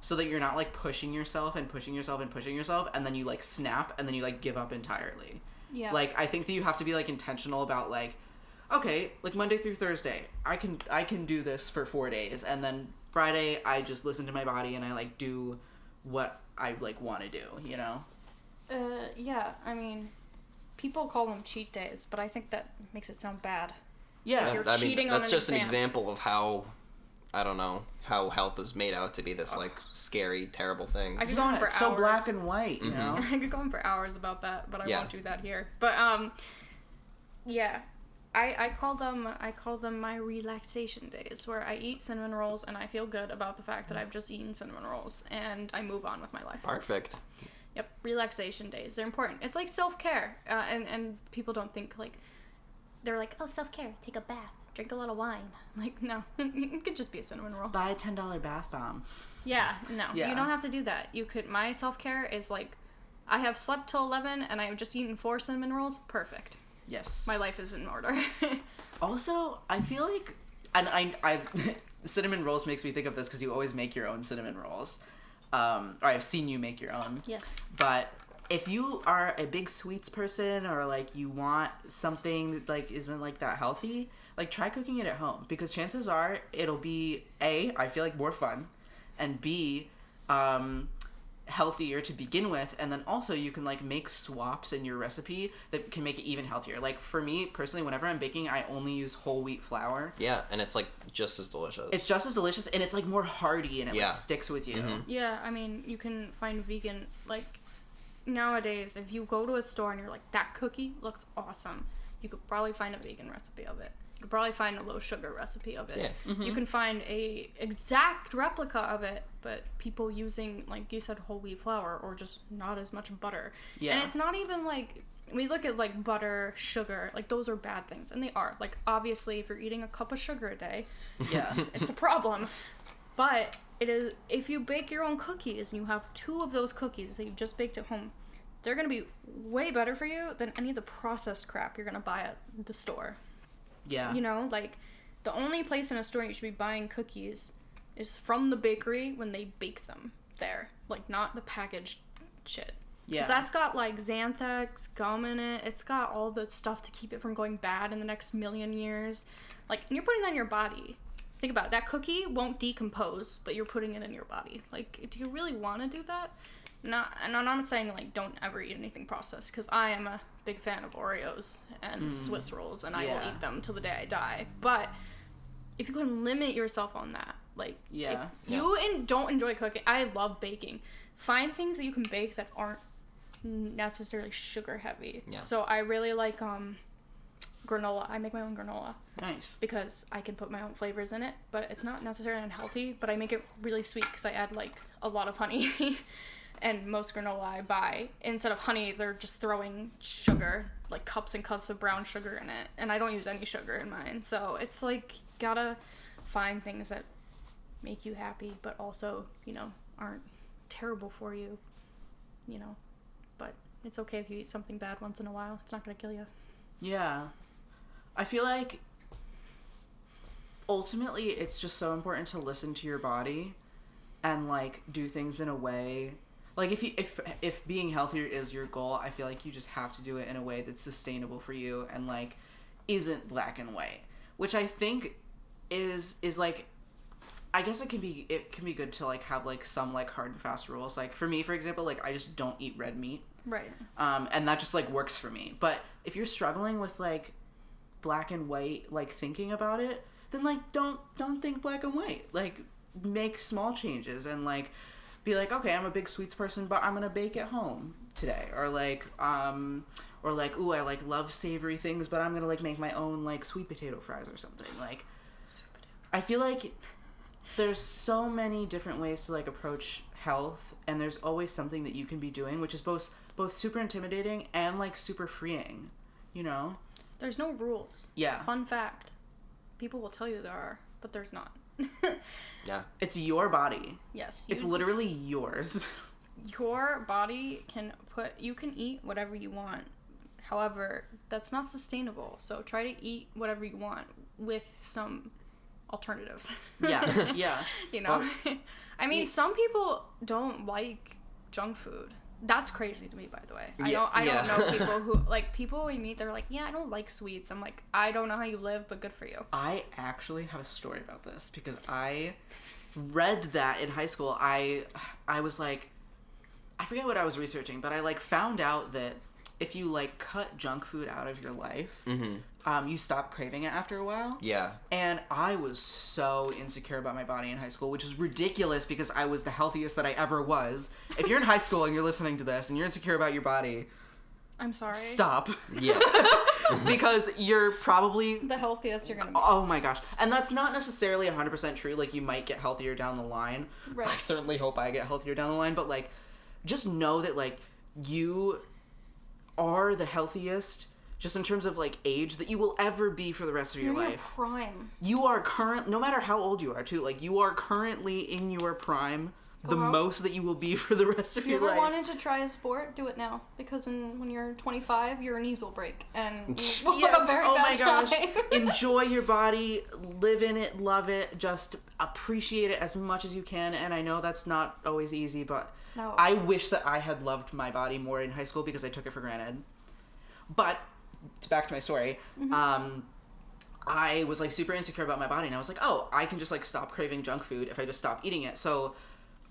so that you're not, like, pushing yourself and pushing yourself and pushing yourself and then you, like, snap and then you, like, give up entirely. Yeah. Like, I think that you have to be, like, intentional about, like, okay, like, Monday through Thursday, I can do this for 4 days, and then Friday, I just listen to my body, and I, like, do what I, like, want to do, Yeah, I mean, people call them cheat days, but I think that makes it sound bad. Yeah. Like, you're cheating on that's an just exam. an example of how, I don't know, how health is made out to be this, like, scary, terrible thing. I could go on for it's hours. so black and white, you know? I could go on for hours about that, but I Yeah. won't do that here. But, yeah. I call them my relaxation days, where I eat cinnamon rolls and I feel good about the fact that I've just eaten cinnamon rolls and I move on with my life. Perfect. Yep, relaxation days. They're important. It's like self-care. And people don't think, like, they're like, oh, self-care, take a bath, drink a lot of wine. Like, no, it could just be a cinnamon roll. Buy a $10 bath bomb. Yeah, no, Yeah. You don't have to do that. My self-care is like, I have slept till 11 and I've just eaten 4 cinnamon rolls. Perfect. Yes. My life is in order. Also, I feel like, and I cinnamon rolls makes me think of this because you always make your own cinnamon rolls. Or I've seen you make your own. Yes. But if you are a big sweets person or, like, you want something that, like, isn't, like, that healthy, like try cooking it at home, because chances are it'll be A, I feel like more fun, and B, healthier to begin with, and then also you can like make swaps in your recipe that can make it even healthier. Like for me personally, whenever I'm baking, I only use whole wheat flour. Yeah, and it's like just as delicious. It's just as delicious, and it's like more hearty, and it like sticks with you. Yeah, I mean, you can find vegan, like nowadays if you go to a store and you're like, that cookie looks awesome, you could probably find a vegan recipe of it. You could probably find a low sugar recipe of it. Yeah. You can find a exact replica of it, but people using, like you said, whole wheat flour or just not as much butter. Yeah. And it's not even like, we look at like butter, sugar, like those are bad things, and they are. Like obviously if you're eating a cup of sugar a day, yeah, it's a problem. But it is, if you bake your own cookies and you have 2 of those cookies that you've just baked at home, they're going to be way better for you than any of the processed crap you're going to buy at the store. Yeah. You know, like, the only place in a store you should be buying cookies is from the bakery when they bake them there. Like, not the packaged shit. Yeah. Because that's got, like, xanthax, gum in it. It's got all the stuff to keep it from going bad in the next million years. Like, and you're putting that in your body. Think about it. That cookie won't decompose, but you're putting it in your body. Like, do you really want to do that? And I'm not saying, like, don't ever eat anything processed, because I am a big fan of Oreos and Swiss rolls, and I will eat them till the day I die. But if you can limit yourself on that, like, if you don't enjoy cooking, I love baking. Find things that you can bake that aren't necessarily sugar heavy. Yeah. So I really like granola. I make my own granola. Nice. Because I can put my own flavors in it, but it's not necessarily unhealthy, but I make it really sweet because I add, like, a lot of honey. And most granola I buy, instead of honey, they're just throwing sugar, like cups and cups of brown sugar in it. And I don't use any sugar in mine. So it's like, gotta find things that make you happy, but also, you know, aren't terrible for you, you know. But it's okay if you eat something bad once in a while. It's not gonna kill you. Yeah. I feel like ultimately it's just so important to listen to your body and, like, do things in a way. Like, if being healthier is your goal, I feel like you just have to do it in a way that's sustainable for you and, like, isn't black and white. Which I think is like, I guess it can be good to, like, have, like, some, like, hard and fast rules. Like, for me, for example, like, I just don't eat red meat. Right. And that just, like, works for me. But if you're struggling with, like, black and white, like, thinking about it, then, like, don't think black and white. Like, make small changes and, like, be like, okay, I'm a big sweets person, but I'm gonna bake at home today. Or like, ooh, I like love savory things, but I'm gonna like make my own like sweet potato fries or something. Like, I feel like there's so many different ways to like approach health, and there's always something that you can be doing, which is both super intimidating and like super freeing, you know? There's no rules. Yeah. Fun fact. People will tell you there are, but there's not. Yeah. It's your body. Yes. It's literally yours. Your body you can eat whatever you want. However, that's not sustainable. So try to eat whatever you want with some alternatives. Yeah. Yeah. You know? Well, I mean, some people don't like junk food. That's crazy to me, by the way. I don't know people who, like, people we meet, they're like, yeah, I don't like sweets. I'm like, I don't know how you live, but good for you. I actually have a story about this, because I read that in high school. I was like, I forget what I was researching, but I, like, found out that if you, like, cut junk food out of your life, you stop craving it after a while. Yeah. And I was so insecure about my body in high school, which is ridiculous because I was the healthiest that I ever was. If you're in high school and you're listening to this and you're insecure about your body, I'm sorry. Stop. Yeah. Because you're probably the healthiest you're gonna be. Oh my gosh. And that's not necessarily 100% true. Like, you might get healthier down the line. Right. I certainly hope I get healthier down the line, but, like, just know that, like, you are the healthiest, just in terms of, like, age, that you will ever be for the rest of your life. You're in your prime. You are no matter how old you are, too, like, you are currently in your prime, most that you will be for the rest of your life. If you ever wanted to try a sport, do it now. Because when you're 25, your knees will break. And you'll have a very bad time. Gosh. Enjoy your body, live in it, love it, just appreciate it as much as you can. And I know that's not always easy, but no. I wish that I had loved my body more in high school because I took it for granted. But back to my story. Mm-hmm. I was like super insecure about my body, and I was like, oh, I can just like stop craving junk food if I just stop eating it. So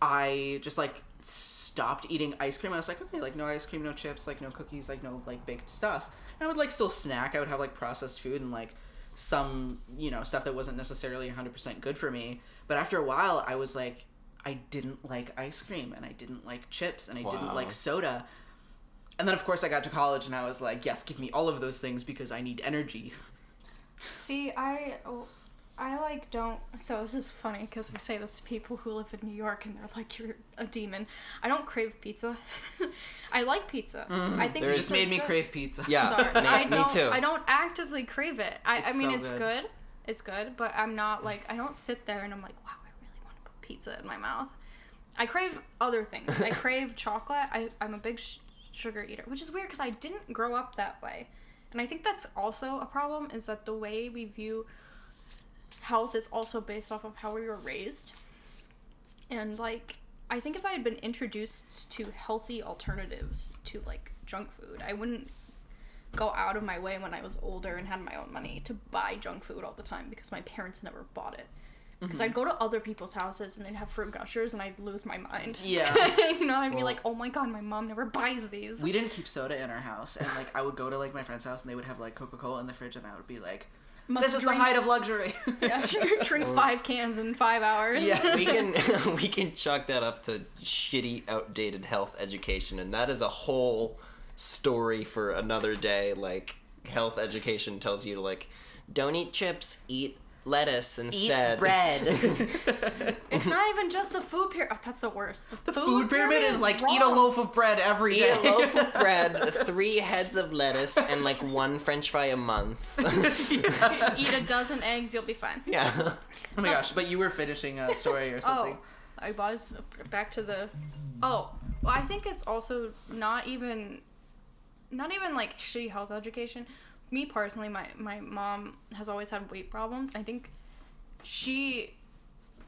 I just like stopped eating ice cream. I was like, okay, like no ice cream, no chips, like no cookies, like no like baked stuff. And I would like still snack. I would have like processed food and like some, you know, stuff that wasn't necessarily 100% good for me. But after a while, I was like, I didn't like ice cream, and I didn't like chips, and I didn't like soda. And then of course I got to college, and I was like, yes, give me all of those things because I need energy. See, I like don't. So this is funny because I say this to people who live in New York, and they're like, "You're a demon." I don't crave pizza. I like pizza. I think You just made me crave pizza. Yeah, Sorry. me too. I don't actively crave it. I mean, so it's good. good. It's good, but I'm not like, I don't sit there and I'm like, wow, I really want to put pizza in my mouth. I crave other things. I crave chocolate. I'm a big sugar eater, which is weird because I didn't grow up that way. And I think that's also a problem, is that the way we view health is also based off of how we were raised. And, like, I think if I had been introduced to healthy alternatives to, like, junk food, I wouldn't go out of my way when I was older and had my own money to buy junk food all the time because my parents never bought it. Because I'd go to other people's houses and they'd have fruit gushers and I'd lose my mind. Yeah. You know, I'd be like, oh my god, my mom never buys these. We didn't keep soda in our house, and like I would go to like my friend's house and they would have like Coca-Cola in the fridge, and I would be like, this is the height of luxury. Yeah, drink 5 cans in 5 hours. Yeah. we can chalk that up to shitty, outdated health education, and that is a whole story for another day. Like, health education tells you to, like, don't eat chips, eat lettuce instead. Eat bread. It's not even just the food pyramid. Oh, that's the worst. The Food pyramid is like, wrong. eat a loaf of bread every day. Eat a loaf of bread, 3 heads of lettuce, and like 1 French fry a month. Eat a dozen eggs, you'll be fine. Yeah. Oh my gosh, but you were finishing a story or something. Oh, I was back to the. Oh, well, I think it's also not even like shitty health education. Me personally, my mom has always had weight problems. I think she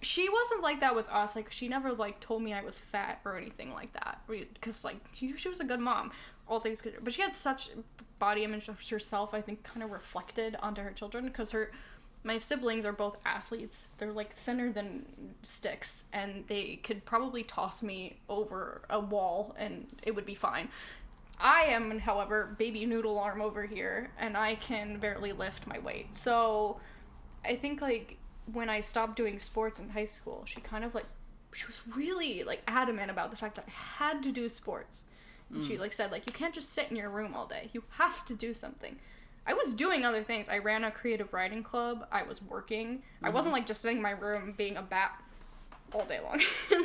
wasn't like that with us. Like, she never like told me I was fat or anything like that. Because like she was a good mom, all things good. But she had such body image of herself, I think, kind of reflected onto her children. Because my siblings are both athletes. They're like thinner than sticks, and they could probably toss me over a wall and it would be fine. I am, however, baby noodle arm over here, and I can barely lift my weight. So I think, like, when I stopped doing sports in high school, she was really, like, adamant about the fact that I had to do sports. And she, like, said, like, you can't just sit in your room all day. You have to do something. I was doing other things. I ran a creative writing club. I was working. I wasn't, like, just sitting in my room being a bat all day long.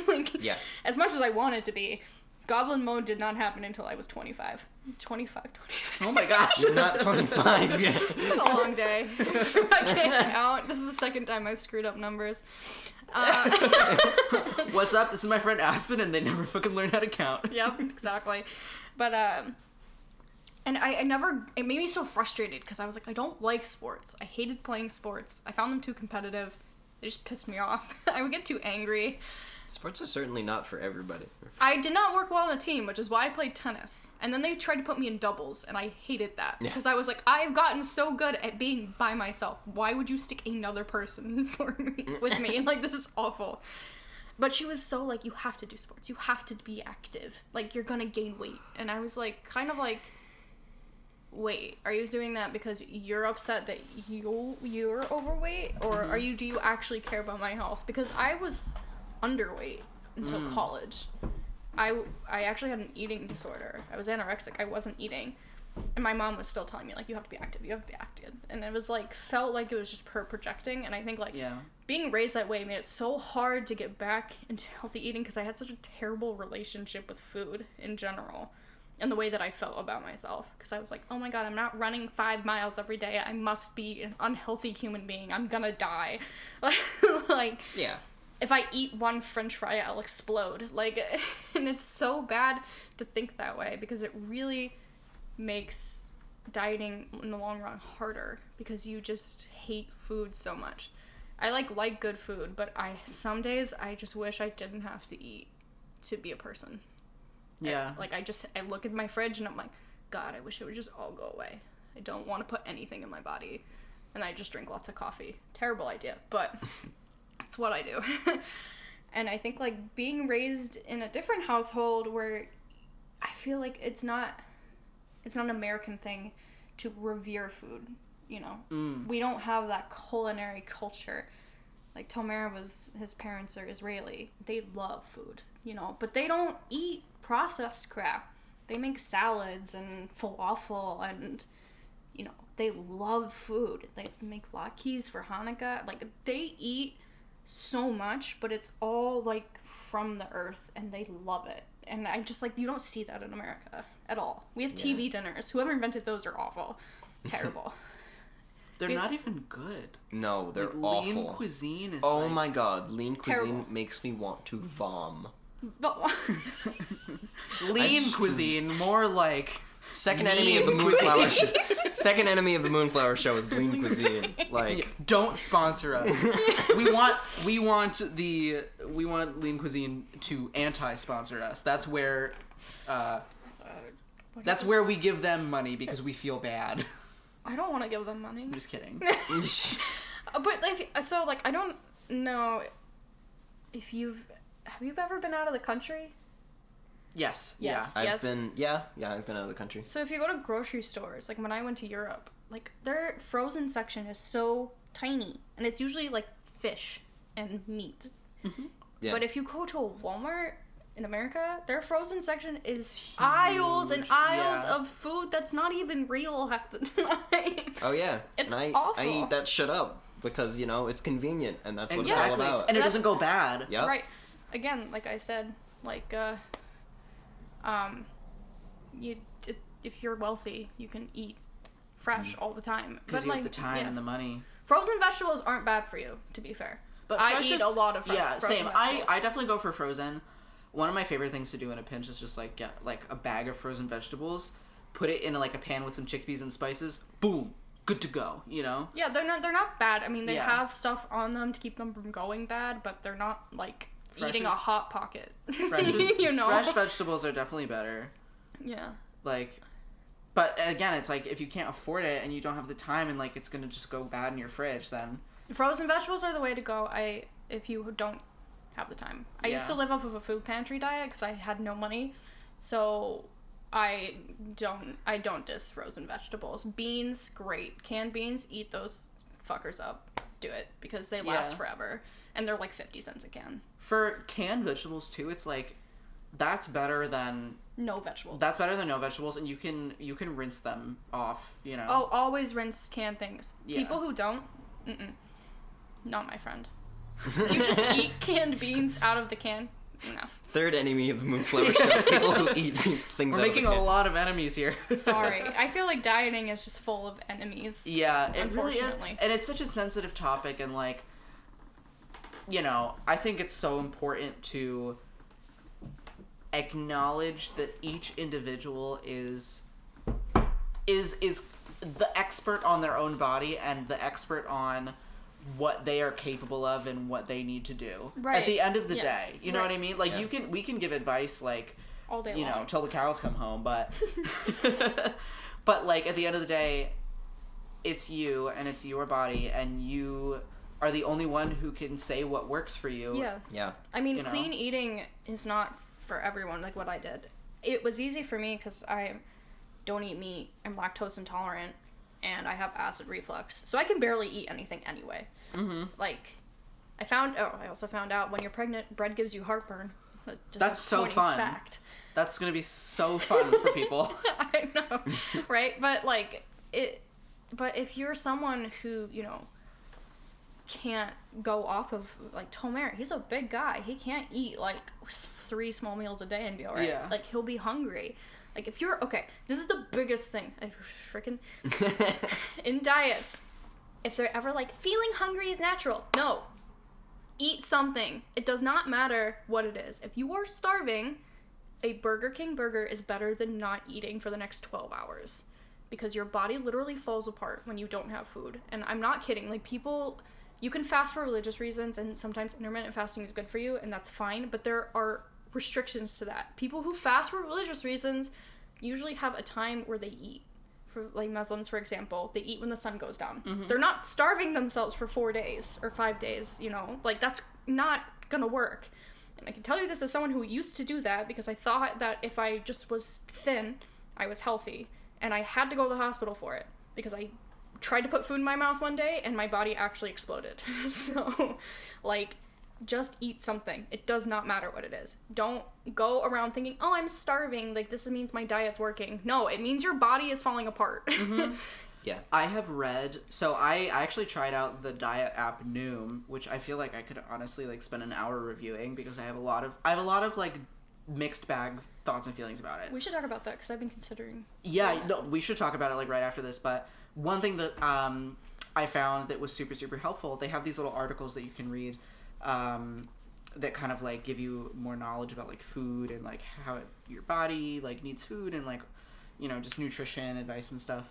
Like, Yeah. as much as I wanted to be. Goblin mode did not happen until I was 25. 25. Oh my gosh. You're not 25 yet. It's been a long day. I can't count. This is the second time I've screwed up numbers. What's up? This is my friend Aspen, and they never fucking learn how to count. Yep, exactly. But, and I never, it made me so frustrated because I was like, I don't like sports. I hated playing sports. I found them too competitive. They just pissed me off. I would get too angry. Sports are certainly not for everybody. I did not work well in a team, which is why I played tennis. And then they tried to put me in doubles, and I hated that. Yeah. Because I was like, I've gotten so good at being by myself. Why would you stick another person with me? Like, this is awful. But she was so like, you have to do sports. You have to be active. Like, you're gonna gain weight. And I was like, kind of like, wait, are you doing that because you're upset that you're overweight? Or do you actually care about my health? Because I was underweight until college. I actually had an eating disorder. I was anorexic. I wasn't eating. And my mom was still telling me, like, you have to be active. You have to be active. And it was, like, felt like it was just her projecting. And I think, like, being raised that way made it so hard to get back into healthy eating because I had such a terrible relationship with food in general. And the way that I felt about myself. Because I was like, oh my god, I'm not running 5 miles every day. I must be an unhealthy human being. I'm gonna die. Like, Yeah. if I eat 1 French fry, I'll explode. Like, and it's so bad to think that way because it really makes dieting in the long run harder because you just hate food so much. I like good food, but some days I just wish I didn't have to eat to be a person. Yeah. I look at my fridge and I'm like, God, I wish it would just all go away. I don't want to put anything in my body. and I just drink lots of coffee. Terrible idea, but it's what I do. And I think, like, being raised in a different household where I feel like it's not an American thing to revere food, you know? We don't have that culinary culture. Like, his parents are Israeli. They love food, you know? But they don't eat processed crap. They make salads and falafel and, you know, they love food. They make latkes for Hanukkah. Like, they eat so much, but it's all, like, from the earth, and they love it. And I just, like, you don't see that in America at all. We have TV dinners. Whoever invented those are awful. Terrible. They're not even good. No, they're like, awful. Lean cuisine is Oh my god, lean cuisine terrible. makes me want to vom. lean cuisine, more like Second enemy of the Moonflower show. Second enemy of the Moonflower show is lean cuisine. Like, don't sponsor us. we want lean cuisine to anti-sponsor us. That's where we give them money because we feel bad. I don't want to give them money. I'm just kidding. But I don't know if have you ever been out of the country? Yes. Yes. Yeah. I've been out of the country. So if you go to grocery stores, like when I went to Europe, like their frozen section is so tiny, and it's usually like fish and meat. Mm-hmm. Yeah. But if you go to a Walmart in America, their frozen section is huge. Aisles and aisles of food that's not even real half the time. Oh yeah, It's and awful. I eat that shit up because, you know, it's convenient and that's what it's all Exactly. about. And it doesn't go bad. Yep. Right. Again, like I said, like if you're wealthy, you can eat fresh all the time. Because But you like have the time and the money. frozen vegetables aren't bad for you, to be fair. But I eat a lot of frozen same. vegetables. I definitely go for frozen. One of my favorite things to do in a pinch is just like get like a bag of frozen vegetables, put it in like a pan with some chickpeas and spices, boom, good to go, you know? Yeah, they're not bad. I mean, they Yeah. have stuff on them to keep them from going bad, but they're not like Fresh eating a is- hot pocket. Fresh, you know? fresh vegetables are definitely better. Yeah. Like, but again, it's like if you can't afford it and you don't have the time and like it's gonna just go bad in your fridge, then Frozen vegetables are the way to go. If you don't have the time. I used to live off of a food pantry diet because I had no money, so I don't diss frozen vegetables. Beans, great. Canned beans, eat those fuckers up. Do it because they last forever, and they're like 50 cents a can. for canned vegetables too, it's like that's better than No vegetables. That's better than no vegetables, and you can rinse them off, you know. Oh, always rinse canned things. Yeah. People who don't, not my friend. You just eat canned beans out of the can. No. Third enemy of the Moonflower show. People who eat things We're out making of the a can. lot of enemies here. Sorry. I feel like dieting is just full of enemies. Yeah, it really is. Unfortunately. And it's such a sensitive topic, and like, you know, I think it's so important to acknowledge that each individual is the expert on their own body and the expert on what they are capable of and what they need to do. Right. At the end of the Yeah. day. You know Right. what I mean? Like Yeah. we can give advice like All day you long. know, till the cows come home, but but like at the end of the day, it's you and it's your body, and you are the only one who can say what works for you. Yeah. Yeah. I mean, You know? clean eating is not for everyone, like what I did. It was easy for me because I don't eat meat, I'm lactose intolerant, and I have acid reflux. So I can barely eat anything anyway. Mm-hmm. Like, I also found out when you're pregnant, bread gives you heartburn. That's so fun. Fact. That's gonna be so fun for people. I know, right? But but if you're someone who, you know, can't go off of, like, Tomer, he's a big guy. He can't eat, like, 3 small meals a day and be alright. Yeah. Like, he'll be hungry. Like, if you're, okay, this is the biggest thing. I freaking, in diets, if they're ever like, feeling hungry is natural. No. Eat something. It does not matter what it is. If you are starving, a Burger King burger is better than not eating for the next 12 hours. Because your body literally falls apart when you don't have food. And I'm not kidding. Like, people, you can fast for religious reasons, and sometimes intermittent fasting is good for you, and that's fine, but there are restrictions to that. People who fast for religious reasons usually have a time where they eat for like Muslims, for example, they eat when the sun goes down. They're not starving themselves for 4 days or 5 days, you know, like that's not gonna work. And I can tell you this as someone who used to do that because I thought that if I just was thin, I was healthy. And I had to go to the hospital for it because I tried to put food in my mouth one day and my body actually exploded. So, like, just eat something. It does not matter what it is. Don't go around thinking, oh, I'm starving. Like, this means my diet's working. No, it means your body is falling apart. Yeah. I have read, so I actually tried out the diet app Noom, which I feel like I could honestly like spend an hour reviewing because I have a lot of like mixed bag thoughts and feelings about it. We should talk about that because I've been considering. Yeah, no, we should talk about it like right after this, but one thing that I found that was super, super helpful, they have these little articles that you can read that kind of like give you more knowledge about like food and like how your body like needs food and like, you know, just nutrition advice and stuff.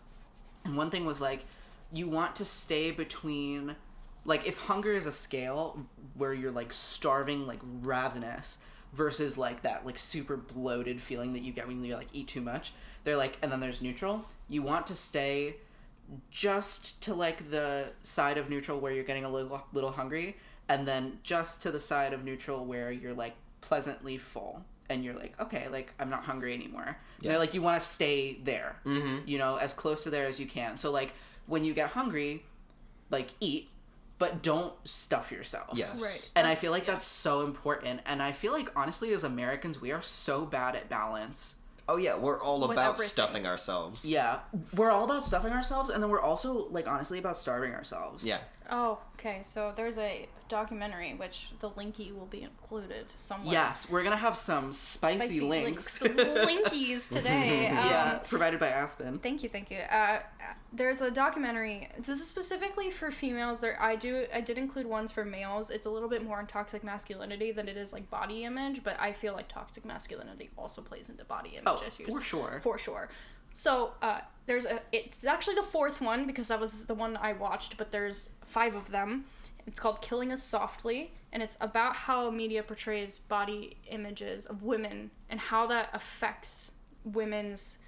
And one thing was like, you want to stay between, like if hunger is a scale where you're like starving, like ravenous, versus like that like super bloated feeling that you get when you like eat too much, they're like, and then there's neutral. You want to stay just to like the side of neutral where you're getting a little hungry, and then just to the side of neutral where you're like pleasantly full and you're like, okay, like I'm not hungry anymore. Yeah. They're like, you want to stay there, you know, as close to there as you can. So like when you get hungry, like eat, but don't stuff yourself. Yes. Right. And I feel like that's so important. And I feel like honestly as Americans, we are so bad at balance. Oh yeah, we're all With about everything. stuffing ourselves. Yeah. We're all about stuffing ourselves, and then we're also like honestly about starving ourselves. Yeah. Oh, okay. So there's a documentary, which the linky will be included somewhere. Yes, we're gonna have some spicy links. Linkies today. Yeah, provided by Aspen. Thank you. There's a documentary. This is specifically for females. I did include ones for males. It's a little bit more on toxic masculinity than it is like body image, but I feel like toxic masculinity also plays into body image issues. For sure. For sure. So, it's actually the fourth one because that was the one I watched, but there's 5 of them. It's called Killing Us Softly, and it's about how media portrays body images of women and how that affects women's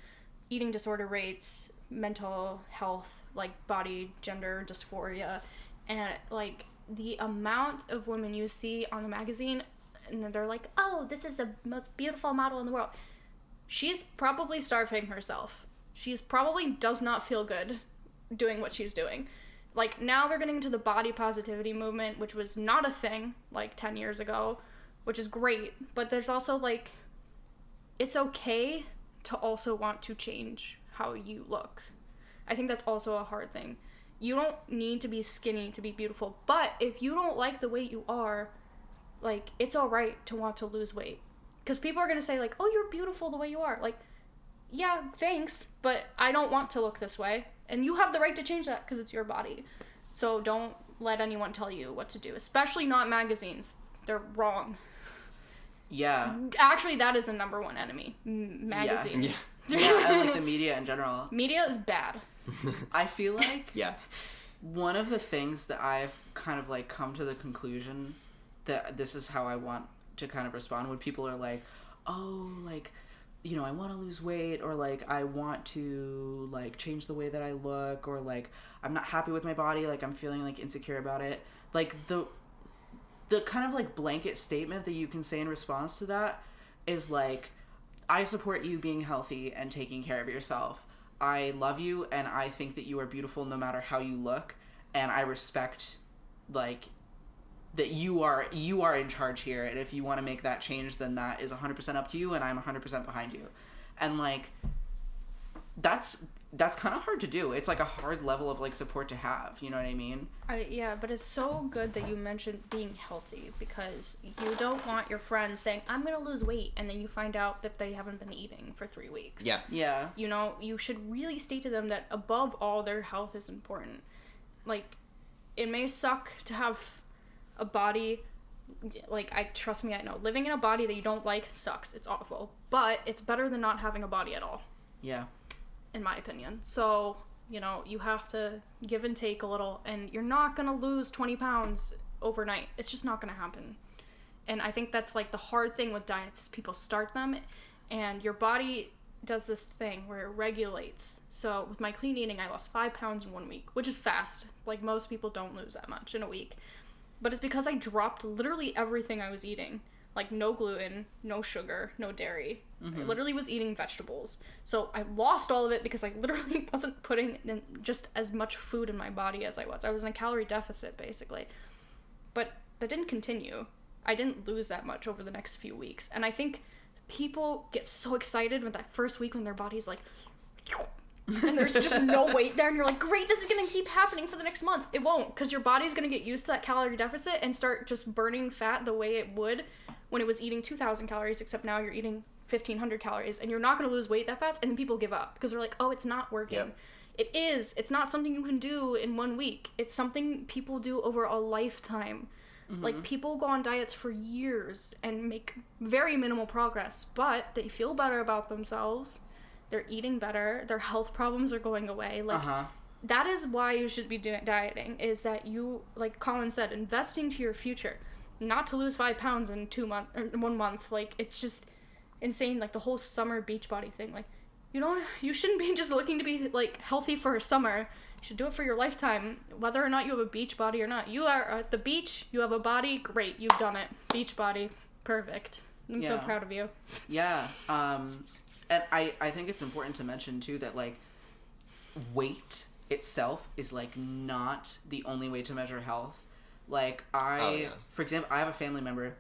eating disorder rates, mental health, like body gender dysphoria, and like the amount of women you see on the magazine, and they're like, oh, this is the most beautiful model in the world. She's probably starving herself. She's probably does not feel good doing what she's doing. Like, now we're getting into the body positivity movement, which was not a thing, like, 10 years ago, which is great. But there's also, like, it's okay to also want to change how you look. I think that's also a hard thing. You don't need to be skinny to be beautiful, but if you don't like the way you are, like, it's alright to want to lose weight. Because people are going to say, like, oh, you're beautiful the way you are. Like, yeah, thanks, but I don't want to look this way. And you have the right to change that because it's your body. So don't let anyone tell you what to do, especially not magazines. They're wrong. Yeah. Actually, that is the number one enemy. Magazines. Yes. Yeah, and like the media in general. Media is bad. I feel like Yeah. one of the things that I've kind of like come to the conclusion that this is how I want to kind of respond when people are like, oh, like, you know, I want to lose weight, or like I want to like change the way that I look, or like I'm not happy with my body, like I'm feeling like insecure about it. Like the kind of like blanket statement that you can say in response to that is like, I support you being healthy and taking care of yourself. I love you and I think that you are beautiful no matter how you look, and I respect like that you are in charge here, and if you want to make that change, then that is 100% up to you, and I'm 100% behind you. And like that's kind of hard to do. It's like a hard level of like support to have, you know what I mean? Yeah, but it's so good that you mentioned being healthy, because you don't want your friends saying, I'm gonna lose weight, and then you find out that they haven't been eating for 3 weeks. Yeah. You know, you should really state to them that above all, their health is important. Like, it may suck to have a body, like, trust me, I know, living in a body that you don't like sucks. It's awful. But it's better than not having a body at all. Yeah. In my opinion. So, you know, you have to give and take a little, and you're not gonna lose 20 pounds overnight. It's just not gonna happen. And I think that's, like, the hard thing with diets is people start them, and your body does this thing where it regulates. So with my clean eating, I lost 5 pounds in 1 week, which is fast. Like, most people don't lose that much in a week. But it's because I dropped literally everything I was eating. Like, no gluten, no sugar, no dairy. I literally was eating vegetables. So I lost all of it because I literally wasn't putting in just as much food in my body as I was. I was in a calorie deficit, basically. But that didn't continue. I didn't lose that much over the next few weeks. And I think people get so excited with that first week when their body's like... and there's just no weight there, and you're like, great, this is going to keep happening for the next month. It won't, because your body's going to get used to that calorie deficit and start just burning fat the way it would when it was eating 2,000 calories, except now you're eating 1,500 calories, and you're not going to lose weight that fast, and then people give up, because they're like, oh, it's not working. Yep. It is. It's not something you can do in 1 week. It's something people do over a lifetime. Like, people go on diets for years and make very minimal progress, but they feel better about themselves. They're eating better. Their health problems are going away. Like, that is why you should be doing dieting, is that you, like Colin said, investing to your future. Not to lose 5 pounds in 1 month. Like, it's just insane. Like, the whole summer Beachbody thing. Like, you shouldn't be just looking to be, like, healthy for a summer. You should do it for your lifetime, whether or not you have a beach body or not. You are at the beach, you have a body, great, you've done it. Beach body, perfect. I'm so proud of you. Yeah. And I think it's important to mention, too, that, like, weight itself is, like, not the only way to measure health. Like, for example, I have a family member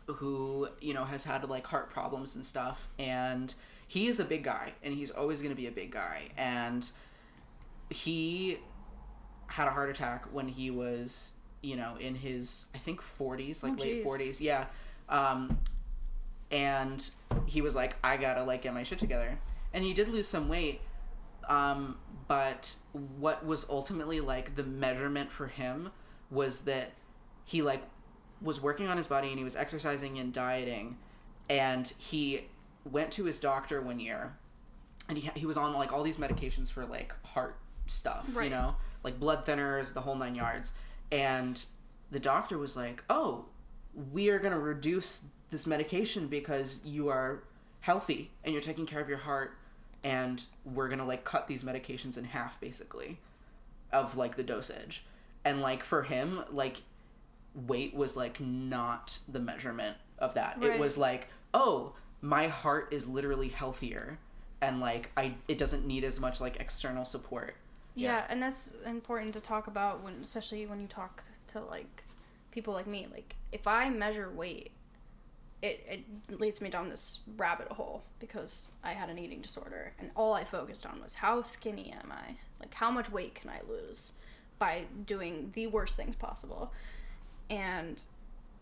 who, you know, has had, like, heart problems and stuff, and he is a big guy, and he's always going to be a big guy, and he had a heart attack when he was, you know, in his, I think, 40s, like, late 40s, yeah. And he was like, I gotta, like, get my shit together. And he did lose some weight, but what was ultimately, like, the measurement for him was that he, like, was working on his body, and he was exercising and dieting, and he went to his doctor one year, and he was on, like, all these medications for, like, heart stuff, you know, like blood thinners, the whole 9 yards. And the doctor was like, oh, we are going to reduce this medication because you are healthy and you're taking care of your heart, and we're going to, like, cut these medications in half, basically, of, like, the dosage. And, like, for him, like, weight was, like, not the measurement of that. It was like, oh, my heart is literally healthier, and, like, it doesn't need as much, like, external support. Yeah, and that's important to talk about, especially when you talk to, like, people like me. Like, if I measure weight, it leads me down this rabbit hole, because I had an eating disorder, and all I focused on was, how skinny am I? Like, how much weight can I lose by doing the worst things possible? And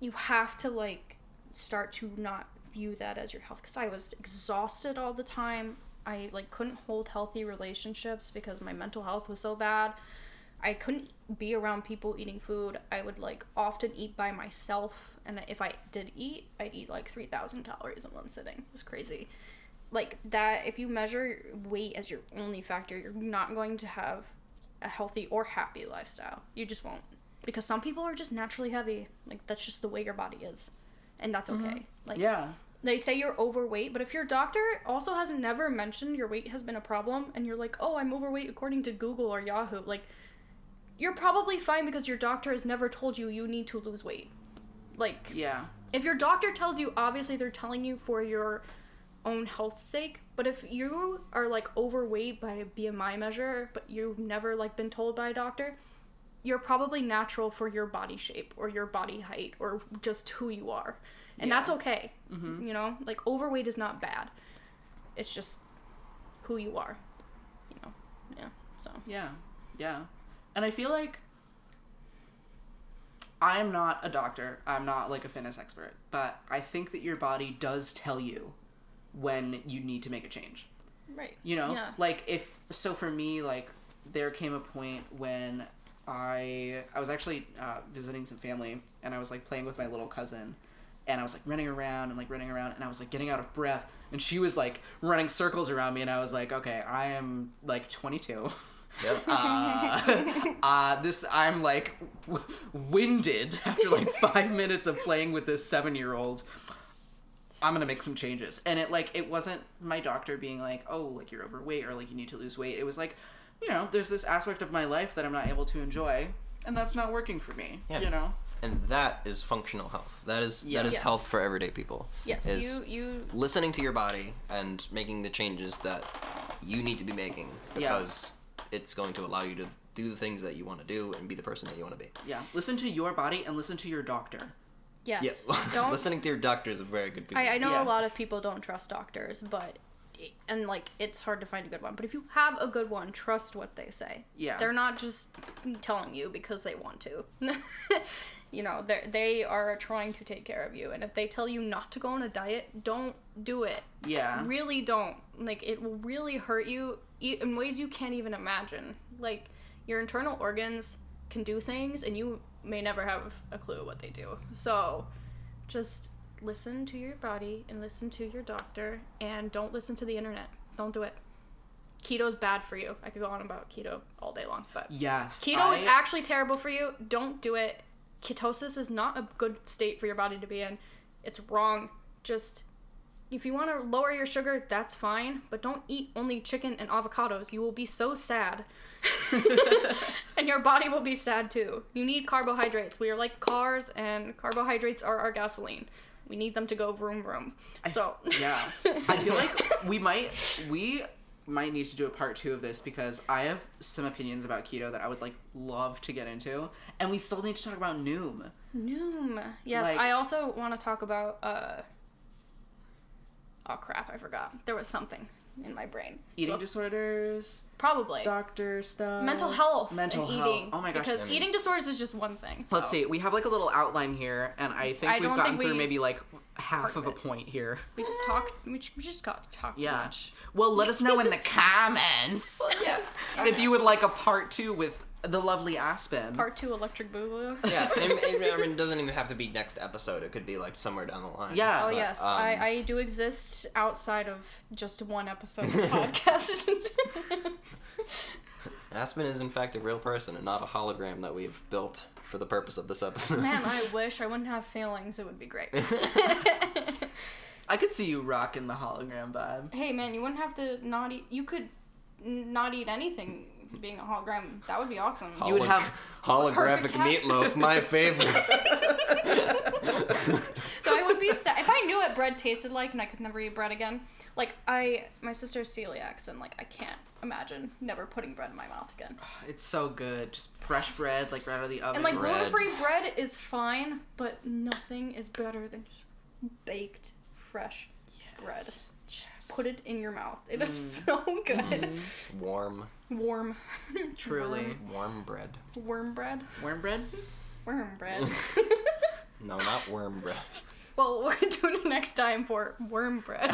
you have to, like, start to not view that as your health, because I was exhausted all the time. I, like, couldn't hold healthy relationships because my mental health was so bad. I couldn't be around people eating food. I would, like, often eat by myself, and if I did eat, I'd eat, like, 3,000 calories in one sitting. It was crazy. Like, that, if you measure weight as your only factor, you're not going to have a healthy or happy lifestyle. You just won't. Because some people are just naturally heavy. Like, that's just the way your body is. And that's okay. Like, yeah. They say you're overweight, but if your doctor also has never mentioned your weight has been a problem, and you're like, oh, I'm overweight according to Google or Yahoo, like, you're probably fine because your doctor has never told you you need to lose weight. Like, yeah. If your doctor tells you, obviously they're telling you for your own health's sake, but if you are, like, overweight by a BMI measure, but you've never, like, been told by a doctor, you're probably natural for your body shape or your body height or just who you are. And that's okay. You know? Like, overweight is not bad. It's just who you are. You know? Yeah. So. Yeah. Yeah. And I feel like I'm not a doctor. I'm not, like, a fitness expert. But I think that your body does tell you when you need to make a change. Right. You know? Yeah. Like, so for me, like, there came a point when I was actually visiting some family, and I was, like, playing with my little cousin. And I was, like, running around, and I was, like, getting out of breath. And she was, like, running circles around me, and I was like, okay, I am, like, 22. Yep. I'm, like, winded after, like, 5 minutes of playing with this 7-year-old. I'm gonna make some changes. And it wasn't my doctor being like, oh, like, you're overweight or like you need to lose weight. It was like, there's this aspect of my life that I'm not able to enjoy, and that's not working for me. Yeah. And that is functional health. That is health for everyday people. Yes, is you listening to your body and making the changes that you need to be making, because it's going to allow you to do the things that you want to do and be the person that you want to be. Yeah. Listen to your body and listen to your doctor. Yes. Yeah. Listening to your doctor is a very good piece. I know a lot of people don't trust doctors, and it's hard to find a good one. But if you have a good one, trust what they say. Yeah. They're not just telling you because they want to. They are trying to take care of you. And if they tell you not to go on a diet, don't do it. Yeah. Really don't. It will really hurt you in ways you can't even imagine. Your internal organs can do things, and you may never have a clue what they do. So, just listen to your body and listen to your doctor, and don't listen to the internet. Don't do it. Keto's bad for you. I could go on about keto all day long, but yes, keto is actually terrible for you. Don't do it. Ketosis is not a good state for your body to be in. It's wrong. Just, if you want to lower your sugar, that's fine, but don't eat only chicken and avocados. You will be so sad. And your body will be sad too. You need carbohydrates. We are like cars, and carbohydrates are our gasoline. We need them to go vroom vroom. I feel like we might need to do a part 2 of this, because I have some opinions about keto that I would love to get into, and we still need to talk about Noom. Yes, I also want to talk about oh crap, I forgot. There was something in my brain. Eating disorders, probably doctor stuff, mental health, eating. Oh my gosh! Because eating disorders is just one thing. So. Let's see. We have a little outline here, and I think we've gotten through maybe half of a point here. We just talked. We just got talked too much. Well, let us know in the comments if you would like a part 2 with the lovely Aspen. Part 2 Electric Boogaloo. Yeah, it doesn't even have to be next episode. It could be somewhere down the line. Yeah. Oh, yes. I do exist outside of just one episode of the podcast. Aspen is, in fact, a real person and not a hologram that we've built for the purpose of this episode. Man, I wish I wouldn't have feelings. It would be great. I could see you rocking the hologram vibe. Hey, man, you wouldn't have to not eat... You could not eat anything being a hologram. That would be awesome. You would have holographic meatloaf, my favorite. No, I would be sad if I knew what bread tasted like and I could never eat bread again. My sister's celiac, and I can't imagine never putting bread in my mouth again. It's so good. Just fresh bread, right out of the oven. And gluten-free bread is fine, but nothing is better than just baked fresh bread. Just put it in your mouth. It is so good. Mm-hmm. Warm. Truly. Warm bread. Worm bread? Worm bread? Worm bread. No, not worm bread. Well, we'll tune in next time for worm bread.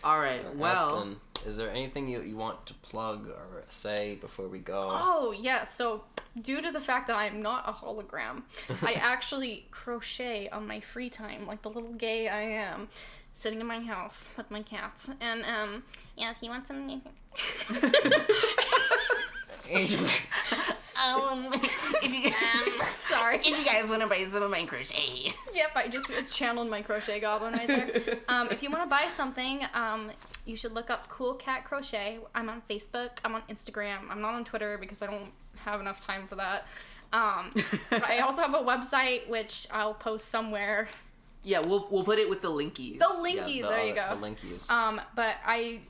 All right, well... Aspen, is there anything you want to plug or say before we go? Oh, yeah. So, due to the fact that I'm not a hologram, I actually crochet on my free time, like the little gay I am, sitting in my house with my cats. And, if you want some... Sorry. If you guys want to buy some of my crochet. Yep, I just channeled my crochet goblin right there. If you want to buy something, you should look up Cool Cat Crochet. I'm on Facebook. I'm on Instagram. I'm not on Twitter because I don't have enough time for that. I also have a website, which I'll post somewhere. Yeah, we'll put it with the linkies. The linkies, there you go. The linkies. But I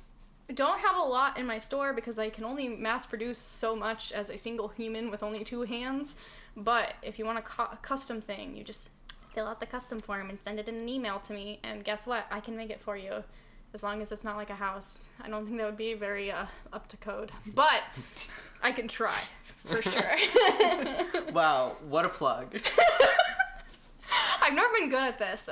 don't have a lot in my store because I can only mass produce so much as a single human with only 2 hands. But if you want a custom thing, you just fill out the custom form and send it in an email to me, and guess what? I can make it for you, as long as it's not like a house. I don't think that would be very up to code, but I can try, for sure. Wow, what a plug. I've never been good at this,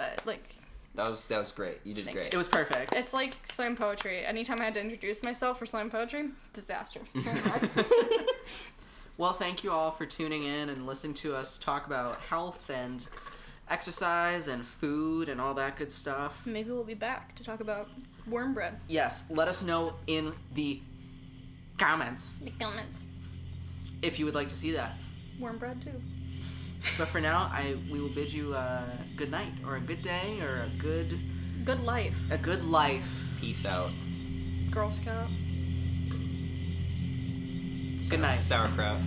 That was great. You did great. It was perfect. It's like slam poetry. Anytime I had to introduce myself for slam poetry, disaster. Well, thank you all for tuning in and listening to us talk about health and exercise and food and all that good stuff. Maybe we'll be back to talk about worm bread. Yes, let us know in the comments The comments. if you would like to see that. Worm bread too. But for now, we will bid you good night, or a good day, or a good life. A good life. Peace out. Girl Scout. Good night. Sauerkraut.